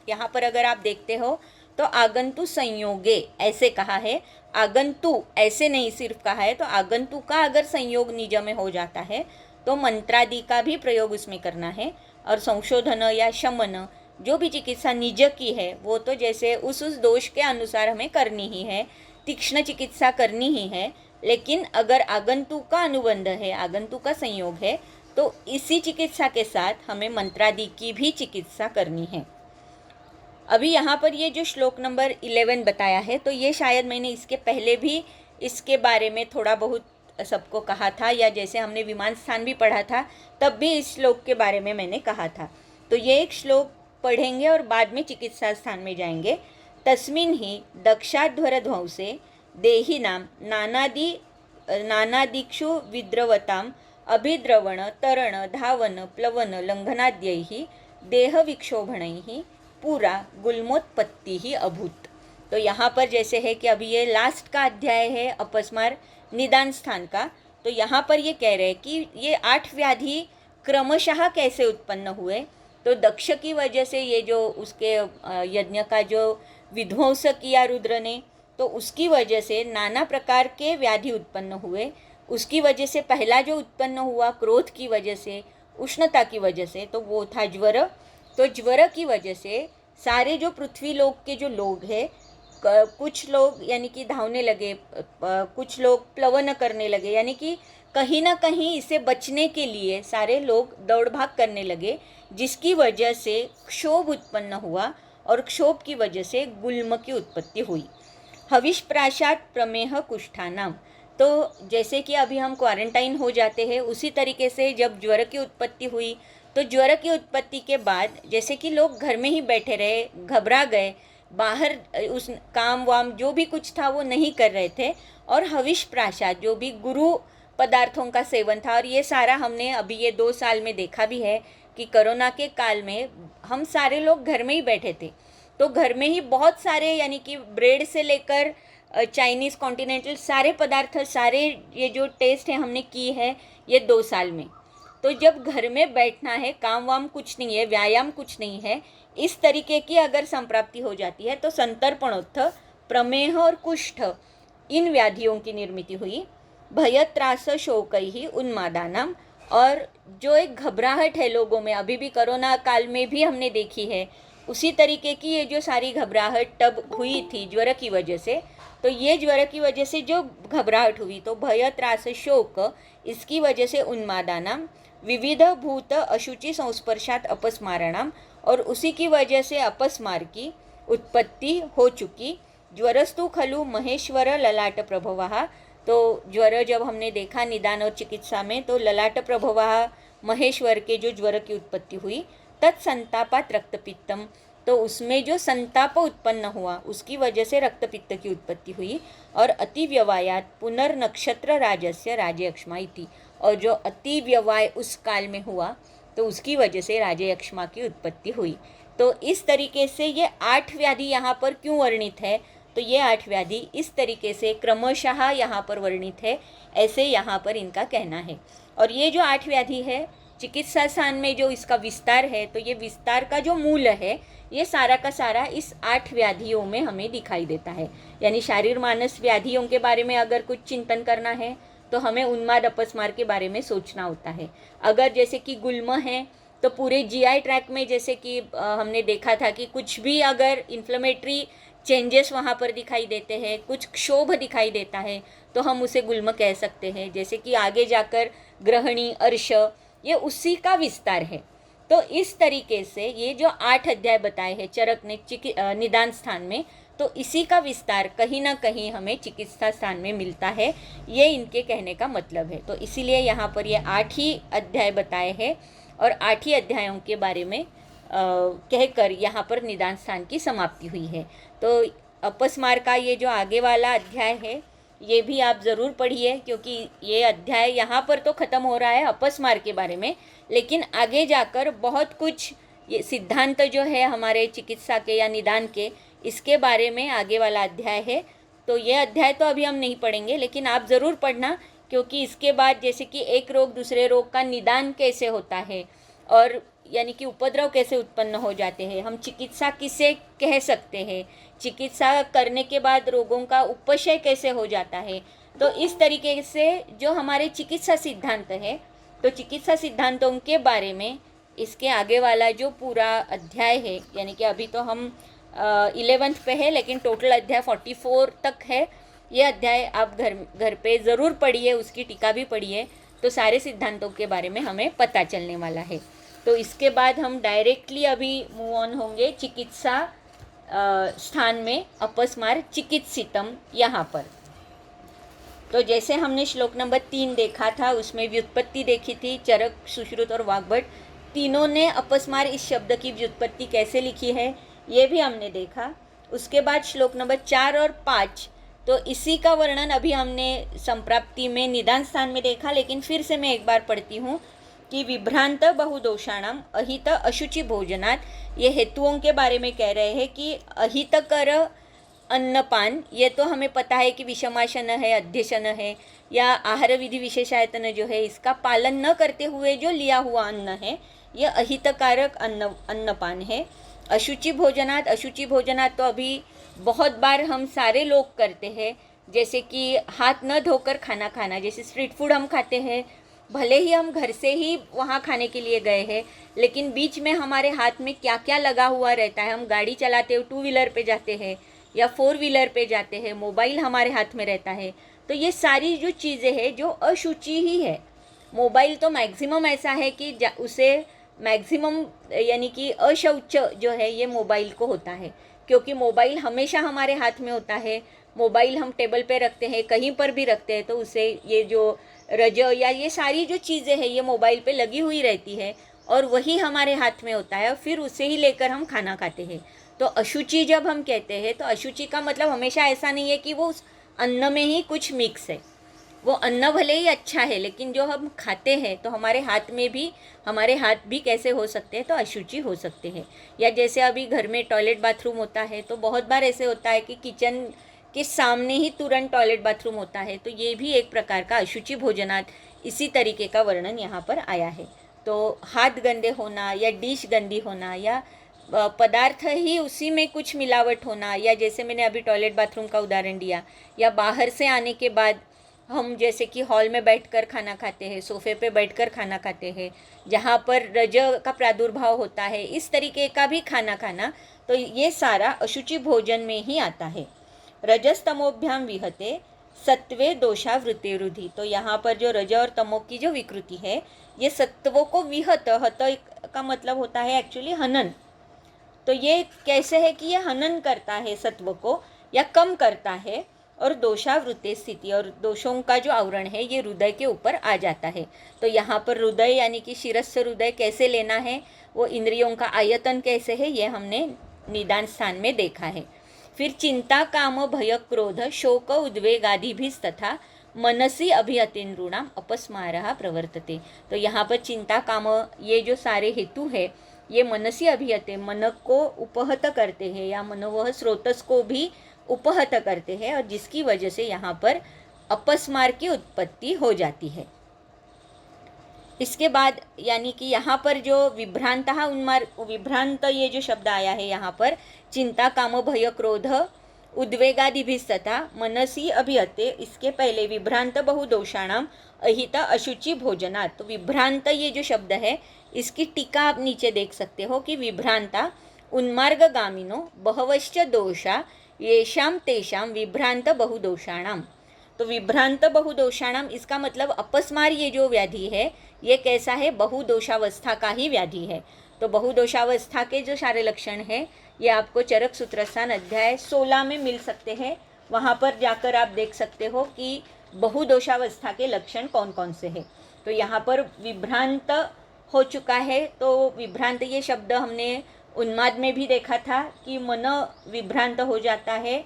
यहाँ पर अगर आप देखते हो तो आगंतु संयोगे ऐसे कहा है, आगंतु ऐसे नहीं सिर्फ कहा है। तो आगंतु का अगर संयोग निज में हो जाता है तो मंत्रादि का भी प्रयोग उसमें करना है, और संशोधन या शमन जो भी चिकित्सा निज की है वो तो जैसे उस दोष के अनुसार हमें करनी ही है, तीक्ष्ण चिकित्सा करनी ही है, लेकिन अगर आगंतु का अनुबंध है, आगंतु का संयोग है, तो इसी चिकित्सा के साथ हमें मंत्रादि की भी चिकित्सा करनी है। अभी यहाँ पर ये जो श्लोक नंबर 11 बताया है, तो ये शायद मैंने इसके पहले भी इसके बारे में थोड़ा बहुत सबको कहा था, या जैसे हमने विमान स्थान भी पढ़ा था तब भी इस श्लोक के बारे में मैंने कहा था। तो ये एक श्लोक पढ़ेंगे और बाद में चिकित्सा स्थान में जाएंगे। तस्मिन् ही दक्षाध्वर ध्वंसे देहिनां नानादिक्षु विद्रवताम् अभिद्रवण तरण धावन प्लवन लंघनाद्यैः देहविक्षोभणैः पूरा गुल्मोत्पत्ति ही अभूत। तो यहाँ पर जैसे है कि अभी ये लास्ट का अध्याय है अपस्मार निदान स्थान का, तो यहाँ पर ये कह रहे हैं कि ये 8 व्याधि क्रमशः कैसे उत्पन्न हुए। तो दक्ष की वजह से ये जो उसके यज्ञ का जो विध्वंस किया रुद्र ने, तो उसकी वजह से नाना प्रकार के व्याधि उत्पन्न हुए। उसकी वजह से पहला जो उत्पन्न हुआ क्रोध की वजह से, उष्णता की वजह से, तो वो था ज्वर। तो ज्वर की वजह से सारे जो पृथ्वी लोक के जो लोग हैं, कुछ लोग यानी कि धावने लगे, कुछ लोग प्लवन करने लगे, यानी कि कहीं ना कहीं इसे बचने के लिए सारे लोग दौड़ भाग करने लगे, जिसकी वजह से क्षोभ उत्पन्न हुआ और क्षोभ की वजह से गुल्म की उत्पत्ति हुई। हविष प्राशात प्रमेह कुष्ठानाम, तो जैसे कि अभी हम क्वारंटाइन हो जाते हैं, उसी तरीके से जब ज्वर की उत्पत्ति हुई, तो ज्वर की उत्पत्ति के बाद जैसे कि लोग घर में ही बैठे रहे, घबरा गए, बाहर उस काम वाम जो भी कुछ था वो नहीं कर रहे थे, और हविष प्राशाद जो भी गुरु पदार्थों का सेवन था। और ये सारा हमने अभी ये 2 साल में देखा भी है कि कोरोना के काल में हम सारे लोग घर में ही बैठे थे, तो घर में ही बहुत सारे यानी कि ब्रेड से लेकर चाइनीज़ कॉन्टिनेंटल सारे पदार्थ, सारे ये जो टेस्ट है हमने की है ये 2 साल में। तो जब घर में बैठना है, काम वाम कुछ नहीं है, व्यायाम कुछ नहीं है, इस तरीके की अगर संप्राप्ति हो जाती है, तो संतर्पणोत्थ, प्रमेह और कुष्ठ इन व्याधियों की निर्मिति हुई। भयत्रास शोकैः उन्मादानाम, और जो एक घबराहट है लोगों में, अभी भी कोरोना काल में भी हमने देखी है, उसी तरीके की ये जो सारी घबराहट तब हुई थी ज्वर की वजह से, तो ये ज्वर की वजह से जो घबराहट हुई, तो भय त्रास शोक, इसकी वजह से उन्मादानाम, विविध भूत अशुचि संस्पर्शात अपस्मारणाम, और उसी की वजह से अपस्मार की उत्पत्ति हो चुकी। ज्वरस्तु खलु महेश्वर ललाट प्रभवः, तो ज्वर जब हमने देखा निदान और चिकित्सा में, तो ललाट प्रभवः महेश्वर के जो ज्वर की उत्पत्ति हुई, तत्संतापात रक्तपित्तम, तो उसमें जो संताप उत्पन्न हुआ उसकी वजह से रक्तपित्त की उत्पत्ति हुई। और अतिव्यवायात पुनर्नक्षत्र राजस्य राजयक्ष्मा इति, और जो अतिव्यवाय उस काल में हुआ तो उसकी वजह से राजयक्ष्मा की उत्पत्ति हुई। तो इस तरीके से ये 8 व्याधि यहाँ पर क्यों वर्णित है, तो ये 8 व्याधि इस तरीके से क्रमशः यहाँ पर वर्णित है, ऐसे यहाँ पर इनका कहना है। और ये जो 8 व्याधि है चिकित्सा स्थान में जो इसका विस्तार है, तो ये विस्तार का जो मूल है ये सारा का सारा इस 8 व्याधियों में हमें दिखाई देता है। यानी शारीर मानस व्याधियों के बारे में अगर कुछ चिंतन करना है तो हमें उन्माद अपस्मार के बारे में सोचना होता है। अगर जैसे कि गुल्म है तो पूरे जीआई ट्रैक में जैसे कि हमने देखा था कि कुछ भी अगर इन्फ्लेमेटरी चेंजेस वहाँ पर दिखाई देते हैं, कुछ क्षोभ दिखाई देता है, तो हम उसे गुल्म कह सकते हैं। जैसे कि आगे जाकर ग्रहणी, अर्श, ये उसी का विस्तार है। तो इस तरीके से ये जो 8 अध्याय बताए हैं चरक ने निदान स्थान में, तो इसी का विस्तार कहीं ना कहीं हमें चिकित्सा स्थान में मिलता है, ये इनके कहने का मतलब है। तो इसीलिए यहाँ पर ये 8 ही अध्याय बताए हैं और 8 ही अध्यायों के बारे में कहकर यहाँ पर निदान स्थान की समाप्ति हुई है। तो अपस्मार का ये जो आगे वाला अध्याय है ये भी आप ज़रूर पढ़िए, क्योंकि ये अध्याय यहाँ पर तो ख़त्म हो रहा है अपस्मार के बारे में, लेकिन आगे जाकर बहुत कुछ ये सिद्धांत जो है हमारे चिकित्सा के या निदान के, इसके बारे में आगे वाला अध्याय है। तो ये अध्याय तो अभी हम नहीं पढ़ेंगे, लेकिन आप ज़रूर पढ़ना, क्योंकि इसके बाद जैसे कि एक रोग दूसरे रोग का निदान कैसे होता है और यानी कि उपद्रव कैसे उत्पन्न हो जाते हैं, हम चिकित्सा किसे कह सकते हैं, चिकित्सा करने के बाद रोगों का उपशय कैसे हो जाता है, तो इस तरीके से जो हमारे चिकित्सा सिद्धांत है, तो चिकित्सा सिद्धांतों के बारे में इसके आगे वाला जो पूरा अध्याय है, यानी कि अभी तो हम 11th पे है, लेकिन टोटल अध्याय 44 तक है। ये अध्याय आप घर पे ज़रूर पढ़िए, उसकी टीका भी पढ़िए, तो सारे सिद्धांतों के बारे में हमें पता चलने वाला है। तो इसके बाद हम डायरेक्टली अभी मूव ऑन होंगे चिकित्सा स्थान में अपस्मार चिकित्सितम यहाँ पर। तो जैसे हमने श्लोक नंबर 3 देखा था, उसमें व्युत्पत्ति देखी थी, चरक, सुश्रुत और वाग्भट तीनों ने अपस्मार इस शब्द की व्युत्पत्ति कैसे लिखी है ये भी हमने देखा। उसके बाद श्लोक नंबर 4 और 5, तो इसी का वर्णन अभी हमने संप्राप्ति में निदान स्थान में देखा, लेकिन फिर से मैं एक बार पढ़ती हूँ कि विभ्रांत बहुदोषाणाम अहित अशुचि भोजनात्, ये हेतुओं के बारे में कह रहे हैं कि अहितकर अन्नपान, ये तो हमें पता है कि विषमाशन है, अध्यशन है या आहार विधि विशेषायतन जो है, इसका पालन न करते हुए जो लिया हुआ अन्न है यह अहितकारक अन्नपान है। अशुचि भोजनात्, अशुचि भोजनात् तो अभी बहुत बार हम सारे लोग करते हैं, जैसे कि हाथ न धोकर खाना खाना, जैसे स्ट्रीट फूड हम खाते हैं, भले ही हम घर से ही वहाँ खाने के लिए गए हैं, लेकिन बीच में हमारे हाथ में क्या क्या लगा हुआ रहता है, हम गाड़ी चलाते हुए 2 व्हीलर पे जाते हैं या 4 व्हीलर पे जाते हैं, मोबाइल हमारे हाथ में रहता है, तो ये सारी जो चीज़ें हैं जो अशुचि ही है। मोबाइल तो मैक्सिमम ऐसा है कि उसे मैक्सिमम यानी कि अशौच जो है ये मोबाइल को होता है, क्योंकि मोबाइल हमेशा हमारे हाथ में होता है। मोबाइल हम टेबल पे रखते हैं, कहीं पर भी रखते हैं, तो उसे ये जो रज या ये सारी जो चीज़ें हैं ये मोबाइल पे लगी हुई रहती है और वही हमारे हाथ में होता है और फिर उसे ही लेकर हम खाना खाते हैं। तो अशुचि जब हम कहते हैं तो अशुचि का मतलब हमेशा ऐसा नहीं है कि वो उस अन्न में ही कुछ मिक्स है, वो अन्न भले ही अच्छा है, लेकिन जो हम खाते हैं तो हमारे हाथ भी कैसे हो सकते हैं, तो अशुचि हो सकते हैं। या जैसे अभी घर में टॉयलेट बाथरूम होता है, तो बहुत बार ऐसे होता है कि किचन के सामने ही तुरंत टॉयलेट बाथरूम होता है, तो ये भी एक प्रकार का अशुचि भोजनात्, इसी तरीके का वर्णन यहाँ पर आया है। तो हाथ गंदे होना या डिश गंदी होना या पदार्थ ही उसी में कुछ मिलावट होना, या जैसे मैंने अभी टॉयलेट बाथरूम का उदाहरण दिया, या बाहर से आने के बाद हम जैसे कि हॉल में बैठकर खाना खाते हैं, सोफे पे बैठकर खाना खाते हैं, जहाँ पर रज का प्रादुर्भाव होता है, इस तरीके का भी खाना खाना, तो ये सारा अशुचि भोजन में ही आता है। रजस्तमोभ्याम विहते सत्वे दोषावृत्ति रुधि, तो यहाँ पर जो रज और तमो की जो विकृति है ये सत्वों को विहत, हत का मतलब होता है एक्चुअली हनन, तो ये कैसे है कि ये हनन करता है सत्व को या कम करता है, और दोषावृत्ति स्थिति, और दोषों का जो आवरण है ये हृदय के ऊपर आ जाता है। तो यहाँ पर हृदय यानी कि शिरस्य हृदय कैसे लेना है, वो इंद्रियों का आयतन कैसे है, ये हमने निदान स्थान में देखा है। फिर चिंता काम भय क्रोध शोक उद्वेगादिभिस्तथा मनसी अभिहतेन्द्रूणाम अपस्मारः प्रवर्तते, तो यहाँ पर चिंता काम ये जो सारे हेतु है ये मनसी अभिहते, मन को उपहत करते हैं या मनोवह स्रोतस को भी उपहत करते हैं, और जिसकी वजह से यहाँ पर अपस्मार की उत्पत्ति हो जाती है। इसके बाद यानी कि यहाँ पर जो विभ्रांत विभ्रांत ये जो शब्द आया है यहाँ पर, चिंता काम भय क्रोध उद्वेगादिभिस्तथा मनसी अभिहते, इसके पहले विभ्रांत बहुदोषाणाम अहिता अशुचि भोजनात्। तो विभ्रांत ये जो शब्द है इसकी टीका आप नीचे देख सकते हो कि विभ्रांता उन्मार्गगामिनो बहवश्च दोषा येषाम तेषाम विभ्रांत बहुदोषाणाम। तो विभ्रांत बहुदोषाणाम इसका मतलब अपस्मार ये जो व्याधि है ये कैसा है, बहुदोषावस्था का ही व्याधि है। तो बहुदोषावस्था के जो सारे लक्षण हैं ये आपको चरक सूत्रस्थान अध्याय 16 में मिल सकते हैं। वहाँ पर जाकर आप देख सकते हो कि बहुदोषावस्था के लक्षण कौन कौन से हैं। तो यहाँ पर विभ्रांत हो चुका है, तो विभ्रांत ये शब्द हमने उन्माद में भी देखा था कि मन विभ्रांत हो जाता है।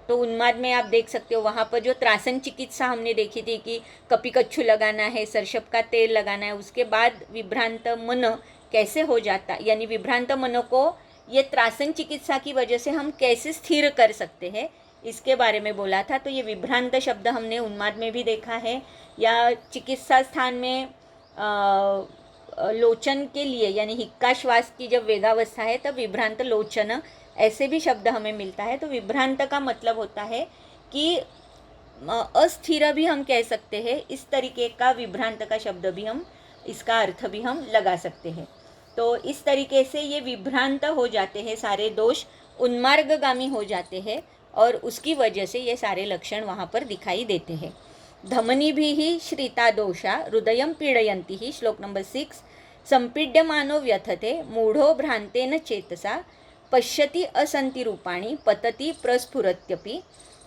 तो उन्माद में आप देख सकते हो वहाँ पर जो त्रासन चिकित्सा हमने देखी थी कि कपिकच्छू लगाना है, सरसप का तेल लगाना है, उसके बाद विभ्रांत मन कैसे हो जाता, यानी विभ्रांत मन को ये त्रासन चिकित्सा की वजह से हम कैसे स्थिर कर सकते हैं इसके बारे में बोला था। तो ये विभ्रांत शब्द हमने उन्माद में भी देखा है, या चिकित्सा स्थान में लोचन के लिए यानी हिक्का श्वास की जब वेगावस्था है तब विभ्रांत लोचन ऐसे भी शब्द हमें मिलता है। तो विभ्रांत का मतलब होता है कि अस्थिर भी हम कह सकते हैं, इस तरीके का विभ्रांत का शब्द भी हम, इसका अर्थ भी हम लगा सकते हैं। तो इस तरीके से ये विभ्रांत हो जाते हैं, सारे दोष उन्मार्गगामी हो जाते हैं और उसकी वजह से ये सारे लक्षण वहाँ पर दिखाई देते हैं। धमनी भी ही श्रिता दोषा हृदयं पीडयन्ति ही, श्लोक नंबर 6। संपीड्यमानो व्यथते मूढ़ो भ्रांतेन चेतसा पश्यति असंति रूपाणि पतति प्रस्फुरत्यपि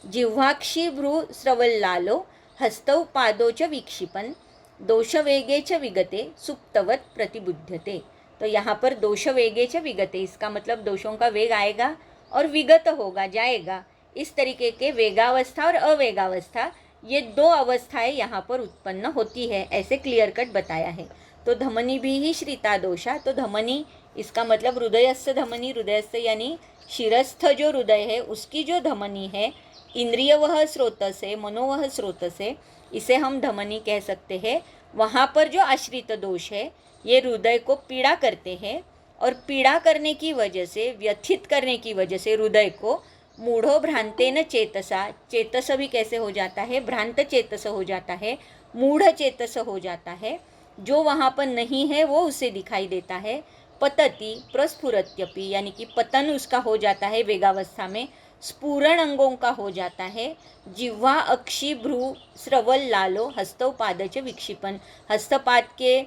जिह्वाक्षी भ्रू स्रवल्लालो हस्तौ पादौ च विक्षिपन् दोषवेगे च विगते सुप्तवत् प्रतिबुध्यते। तो यहाँ पर दोषवेगे च विगते इसका मतलब दोषों का वेग आएगा और विगत होगा, जाएगा। इस तरीके के वेगावस्था और अवेगावस्था ये दो अवस्थाएं यहाँ पर उत्पन्न होती है, ऐसे क्लियर कट बताया है। तो धमनी भी ही श्रिता दोषा, तो धमनी इसका मतलब हृदयस्थ धमनी, हृदयस्थ यानी शिरस्थ जो हृदय है उसकी जो धमनी है, इंद्रिय वह स्रोतस है, मनोवह स्रोतस है, इसे हम धमनी कह सकते हैं। वहाँ पर जो आश्रित दोष है ये हृदय को पीड़ा करते हैं और पीड़ा करने की वजह से, व्यथित करने की वजह से हृदय को मूढ़ो भ्रांतेन चेतसा, चेतस भी कैसे हो जाता है, भ्रांत चेतस हो जाता है, मूढ़ चेतस हो जाता है, जो वहाँ पर नहीं है वो उसे दिखाई देता है। पतति प्रस्फुरत्यपि यानी कि पतन उसका हो जाता है वेगावस्था में, स्फुरण अंगों का हो जाता है। जिह्वा अक्षी भ्रू स्रवल लालो हस्तौ पादच विक्षिपन, हस्तपाद के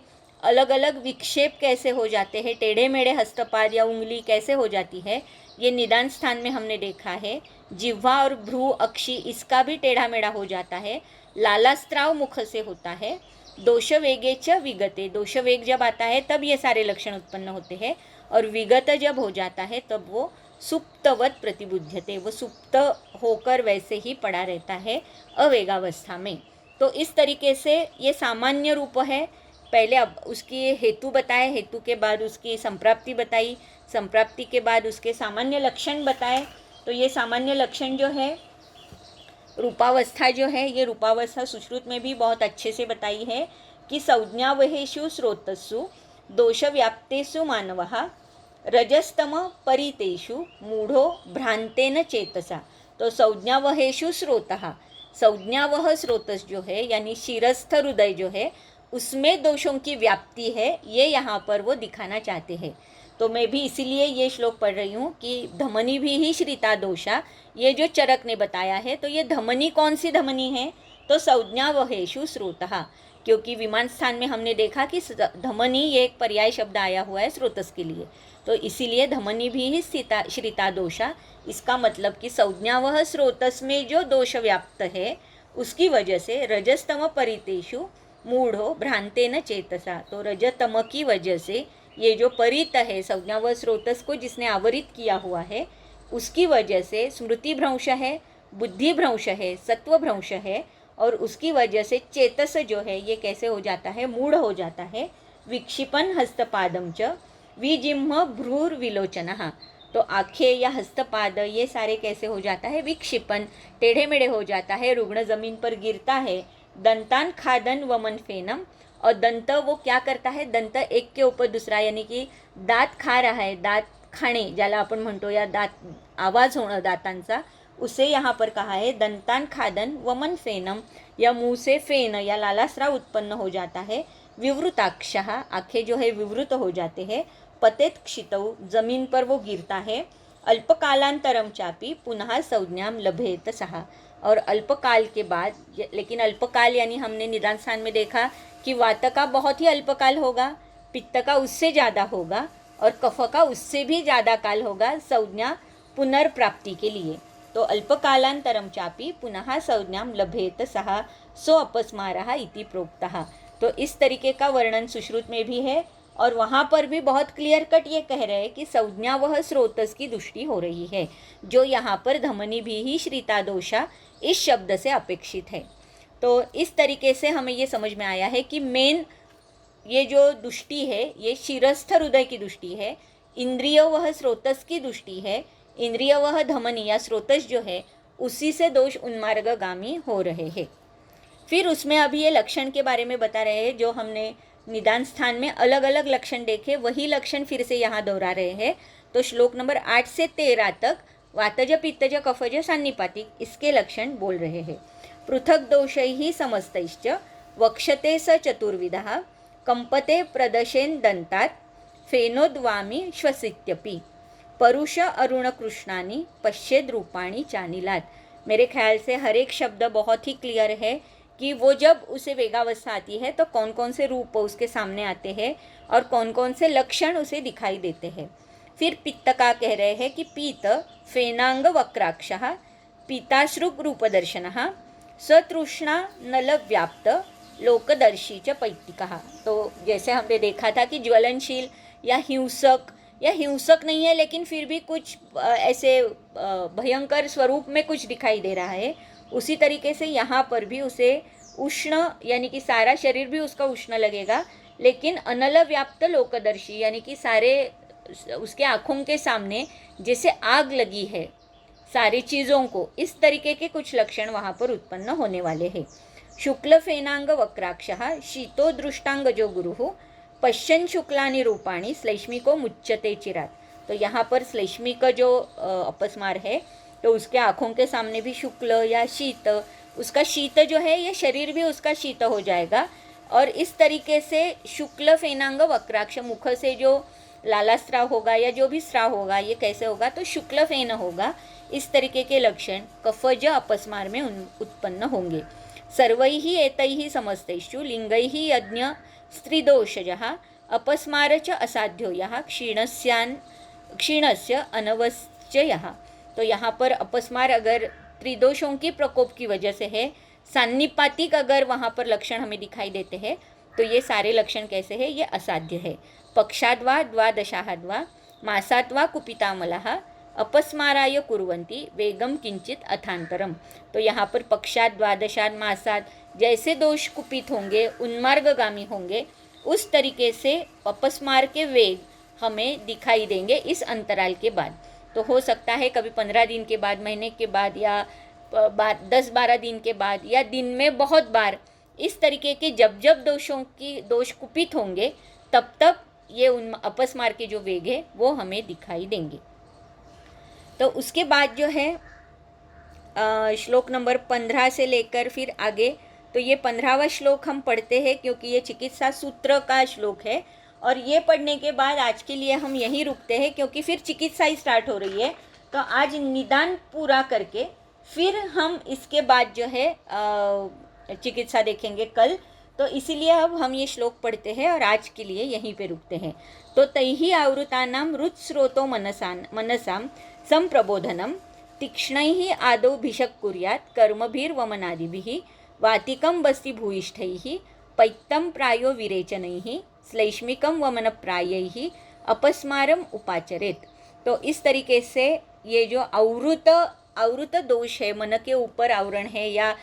अलग अलग विक्षेप कैसे हो जाते हैं, टेढ़े मेढ़े हस्तपाद या उंगली कैसे हो जाती है, ये निदान स्थान में हमने देखा है। जिह्वा और भ्रू अक्षी इसका भी टेढ़ा मेढ़ा हो जाता है। लालास्त्राव मुख से होता है। दोष वेगे च विगते, दोष वेग जब आता है तब ये सारे लक्षण उत्पन्न होते हैं और विगत जब हो जाता है तब वो सुप्तवत प्रतिबुध्यते, वो सुप्त होकर वैसे ही पड़ा रहता है अवेगावस्था में। तो इस तरीके से ये सामान्य रूप है। पहले अब उसकी हेतु बताए, हेतु के बाद उसकी संप्राप्ति बताई, संप्राप्ति के बाद उसके सामान्य लक्षण बताए। तो ये सामान्य लक्षण जो है, रूपावस्था जो है, ये रूपावस्था सुश्रुत में भी बहुत अच्छे से बताई है कि संज्ञावहेषु स्रोतस्सु दोष व्याप्तेषु मानवः रजस्तम परितेषु मूढ़ो भ्रांतेन चेतसा। तो संज्ञावहेषु स्रोतः, संज्ञावह स्रोतस जो है यानी शिरस्थ हृदय जो है उसमें दोषों की व्याप्ति है, ये यहाँ पर वो दिखाना चाहते हैं। तो मैं भी इसीलिए ये श्लोक पढ़ रही हूँ कि धमनी भी ही श्रिता दोषा, ये जो चरक ने बताया है। तो ये धमनी कौन सी धमनी है, तो संज्ञावहेषु स्रोतः, क्योंकि विमान स्थान में हमने देखा कि धमनी ये एक पर्याय शब्द आया हुआ है स्रोतस के लिए, तो इसीलिए धमनी भी ही श्रिता दोषा, इसका मतलब कि संज्ञावह स्रोतस में जो दोष व्याप्त है उसकी वजह से रजस्तम परितेषु मूढ़ो भ्रांतेन चेतसा। तो रजतम की वजह से ये जो परित है, संज्ञावह स्रोतस को जिसने आवरित किया हुआ है, उसकी वजह से स्मृति भ्रंश है, बुद्धि भ्रंश है, सत्व भ्रंश है, और उसकी वजह से चेतस जो है ये कैसे हो जाता है, मूढ़ हो जाता है। विक्षिपन हस्तपादम च विजिह्म भ्रूर्विलोचनः, तो आंखें या हस्तपाद ये सारे कैसे हो जाता है, विक्षिपन, टेढ़े मेढ़े हो जाता है, रुग्ण जमीन पर गिरता है। दंतान खादन वमन फेनम, और दंत वो क्या करता है, दंत एक के ऊपर दूसरा, यानी की दात खा रहा है, दात खाणे ज्याला आपण म्हणतो, या दात आवाज होणं दातांचा, उसे यहाँ पर कहा है दंतान खादन वमन फेनम, या मुंह से फेन या लालास्राव उत्पन्न हो जाता है। विवृताक्षः, आंखें जो है विवृत हो जाते हैं। पतेत क्षितौ, जमीन पर वो गिरता है। अल्पकालांतरम चापी पुनः संज्ञाम लभेत सहा, और अल्पकाल के बाद, लेकिन अल्पकाल यानी हमने निदान स्थान में देखा कि वात का बहुत ही अल्पकाल होगा, पित्त का उससे ज़्यादा होगा, और कफ का उससे भी ज़्यादा काल होगा संज्ञा पुनर्प्राप्ति के लिए। तो अल्पकालांतरम चापी पुनः संज्ञाम लभेत सहा सो अपस्मारः इति प्रोक्तः। तो इस तरीके का वर्णन सुश्रुत में भी है, और वहाँ पर भी बहुत क्लियर कट ये कह रहे हैं कि संज्ञा वह स्रोतस की दृष्टि हो रही है, जो यहाँ पर धमनी भी ही श्रिता दोषा इस शब्द से अपेक्षित है। तो इस तरीके से हमें ये समझ में आया है कि मेन ये जो दृष्टि है ये शिरस्थ हृदय की दृष्टि है, इंद्रिय वह स्रोतस की दृष्टि है, इंद्रिय वह धमनी या स्रोतस जो है उसी से दोष उन्मार्गगामी हो रहे हैं। फिर उसमें अभी ये लक्षण के बारे में बता रहे हैं, जो हमने निदान स्थान में अलग अलग लक्षण देखे, वही लक्षण फिर से यहाँ दोहरा रहे हैं। तो श्लोक नंबर 8 से 13 तक वातज पित्तज कफज सान्निपातिक इसके लक्षण बोल रहे हैं। पृथक दोषैः समस्तैश्च वक्षते स चतुर्विधः कंपते प्रदशेन दंतात फेनोद्वामी श्वसित्यपि परुष अरुण कृष्णानी पश्येद रूपाणी चानिलात। मेरे ख्याल से हर एक शब्द बहुत ही क्लियर है कि वो जब उसे वेगावस्था आती है तो कौन कौन से रूप उसके सामने आते हैं और कौन कौन से लक्षण उसे दिखाई देते हैं। फिर पित्त का कह रहे हैं कि पीत फेनांग वक्राक्षः पीताश्रुग रूपदर्शनः सतृष्णा नल व्याप्त लोकदर्शी च पैतिकः। तो जैसे हमने देखा था कि ज्वलनशील या हिंसक नहीं है, लेकिन फिर भी कुछ ऐसे भयंकर स्वरूप में कुछ दिखाई दे रहा है, उसी तरीके से यहाँ पर भी उसे उष्ण यानी कि सारा शरीर भी उसका उष्ण लगेगा, लेकिन अनल व्याप्त लोकदर्शी यानी कि सारे उसके आँखों के सामने जैसे आग लगी है सारी चीज़ों को, इस तरीके के कुछ लक्षण वहाँ पर उत्पन्न होने वाले हैं। शुक्ल फेनांग वक्राक्षः शीतो दृष्टांग जो गुरुः पश्यन शुक्लानि रूपाणी श्लैष्मिको मुच्यते चिरात। तो यहाँ पर श्लैष्मिक जो अपस्मार है तो उसके आँखों के सामने भी शुक्ल या शीत, उसका शीत जो है ये शरीर भी उसका शीत हो जाएगा। और इस तरीके से शुक्ल फेनांग वक्राक्ष, मुख से जो लाला स्राव होगा या जो भी स्राव होगा ये कैसे होगा, तो शुक्ल फेन होगा। इस तरीके के लक्षण कफज अपस्मार में उत्पन्न होंगे। सर्वैः एतैः समस्तैषु लिंगैः यज्ञ स्त्रीदोषजः अपस्मार च असाध्यो यः क्षीणस्य अनवश्चयः। तो यहाँ पर अपस्मार अगर त्रिदोषों की प्रकोप की वजह से है, सान्निपातिक अगर वहाँ पर लक्षण हमें दिखाई देते हैं, तो ये सारे लक्षण कैसे हैं, ये असाध्य है। पक्षाद्वा द्वादशाद्वा मासाद्वा कुपितामलः अपस्माराय कुर्वन्ति वेगम किंचित अथांतरम। तो यहाँ पर पक्षात द्वादशात मासात जैसे दोष कुपित होंगे, उन्मार्गगामी होंगे, उस तरीके से अपस्मार के वेग हमें दिखाई देंगे इस अंतराल के बाद। तो हो सकता है कभी 15 दिन के बाद, महीने के बाद, या 10-12 दिन के बाद, या दिन में बहुत बार, इस तरीके के जब जब दोष कुपित होंगे तब तक ये अपस्मार के जो वेग है वो हमें दिखाई देंगे। तो उसके बाद जो है श्लोक नंबर 15 से लेकर फिर आगे, तो ये 15वां श्लोक हम पढ़ते हैं क्योंकि ये चिकित्सा सूत्र का श्लोक है, और ये पढ़ने के बाद आज के लिए हम यहीं रुकते हैं क्योंकि फिर चिकित्सा ही स्टार्ट हो रही है। तो आज निदान पूरा करके फिर हम इसके बाद जो है चिकित्सा देखेंगे कल। तो इसीलिए अब हम ये श्लोक पढ़ते हैं और आज के लिए यहीं पे रुकते हैं। तो तैहि आवृतानां रुत्स्रोतो मनसां संप्रबोधनम तीक्ष्णैः आदौ भिषक् कुर्यात् कर्मभिर्वमनादिभिः वातिकं बस्ति भूयिष्ठैः पैत्तं प्रायो विरेचनैः श्लैष्मिकं वमनप्रायैः अपस्मारम उपाचरेत। तो इस तरीके से ये जो आवृत दोष है, मन के ऊपर आवरण है, या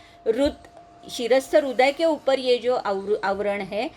शिरस्थ हृदय के ऊपर ये जो आवरण है,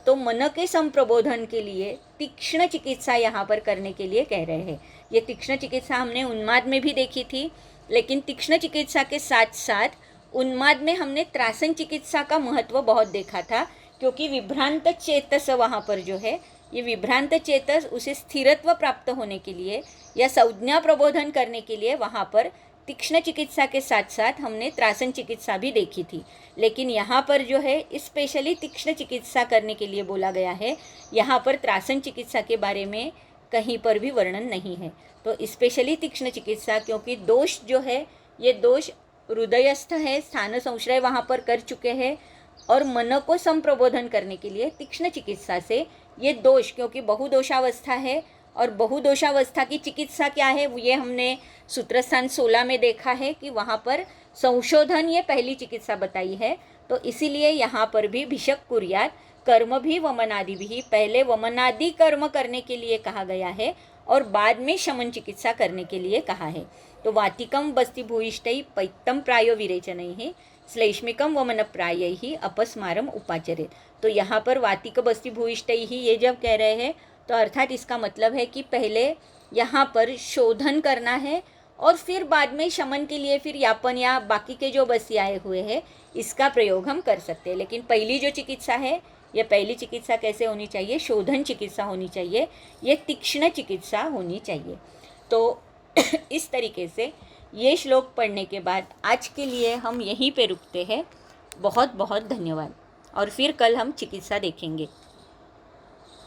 तो मन के संप्रबोधन के लिए तीक्ष्ण चिकित्सा यहाँ पर करने के लिए कह रहे हैं ये तीक्ष्ण चिकित्सा हमने उन्माद में भी देखी थी, लेकिन तीक्ष्ण चिकित्सा के साथ साथ उन्माद में हमने त्रासन चिकित्सा का महत्व बहुत देखा था, क्योंकि विभ्रांत चेतस वहाँ पर जो है, ये विभ्रांत चेतस उसे स्थिरत्व प्राप्त होने के लिए या संज्ञा प्रबोधन करने के लिए वहाँ पर तीक्ष्ण चिकित्सा के साथ साथ हमने त्रासन चिकित्सा भी देखी थी। लेकिन यहाँ पर जो है स्पेशली तीक्ष्ण चिकित्सा करने के लिए बोला गया है, यहाँ पर त्रासन चिकित्सा के बारे में कहीं पर भी वर्णन नहीं है। तो स्पेशली तीक्ष्ण चिकित्सा, क्योंकि दोष जो है ये दोष हृदयस्थ है, स्थान संश्रय वहाँ पर कर चुके हैं, और मन को संप्रबोधन करने के लिए तीक्ष्ण चिकित्सा से ये दोष, क्योंकि बहुदोषावस्था है, और बहुदोषावस्था की चिकित्सा क्या है ये हमने सूत्रस्थान 16 में देखा है कि वहाँ पर संशोधन ये पहली चिकित्सा बताई है। तो इसीलिए यहाँ पर भी भिषक कुर्यात कर्म भी वमनादि भी, पहले वमनादि कर्म करने के लिए कहा गया है और बाद में शमन चिकित्सा करने के लिए कहा है। तो वातिकम बस्ति भूयिष्ठै पैत्तम प्रायो विरेचनैः श्लैष्मिकम वमन प्रायैः अपस्मारम उपाचरेत। तो यहाँ पर वातिक बस्ति भूयिष्ठैः ये जब कह रहे हैं तो अर्थात इसका मतलब है कि पहले यहाँ पर शोधन करना है और फिर बाद में शमन के लिए फिर यापन या बाकी के जो बस्ती आए हुए हैं इसका प्रयोग हम कर सकते हैं। लेकिन पहली जो चिकित्सा है, ये पहली चिकित्सा कैसे होनी चाहिए? शोधन चिकित्सा होनी चाहिए, ये तीक्ष्ण चिकित्सा होनी चाहिए। तो इस तरीके से ये श्लोक पढ़ने के बाद आज के लिए हम यहीं पे रुकते हैं। बहुत बहुत धन्यवाद, और फिर कल हम चिकित्सा देखेंगे।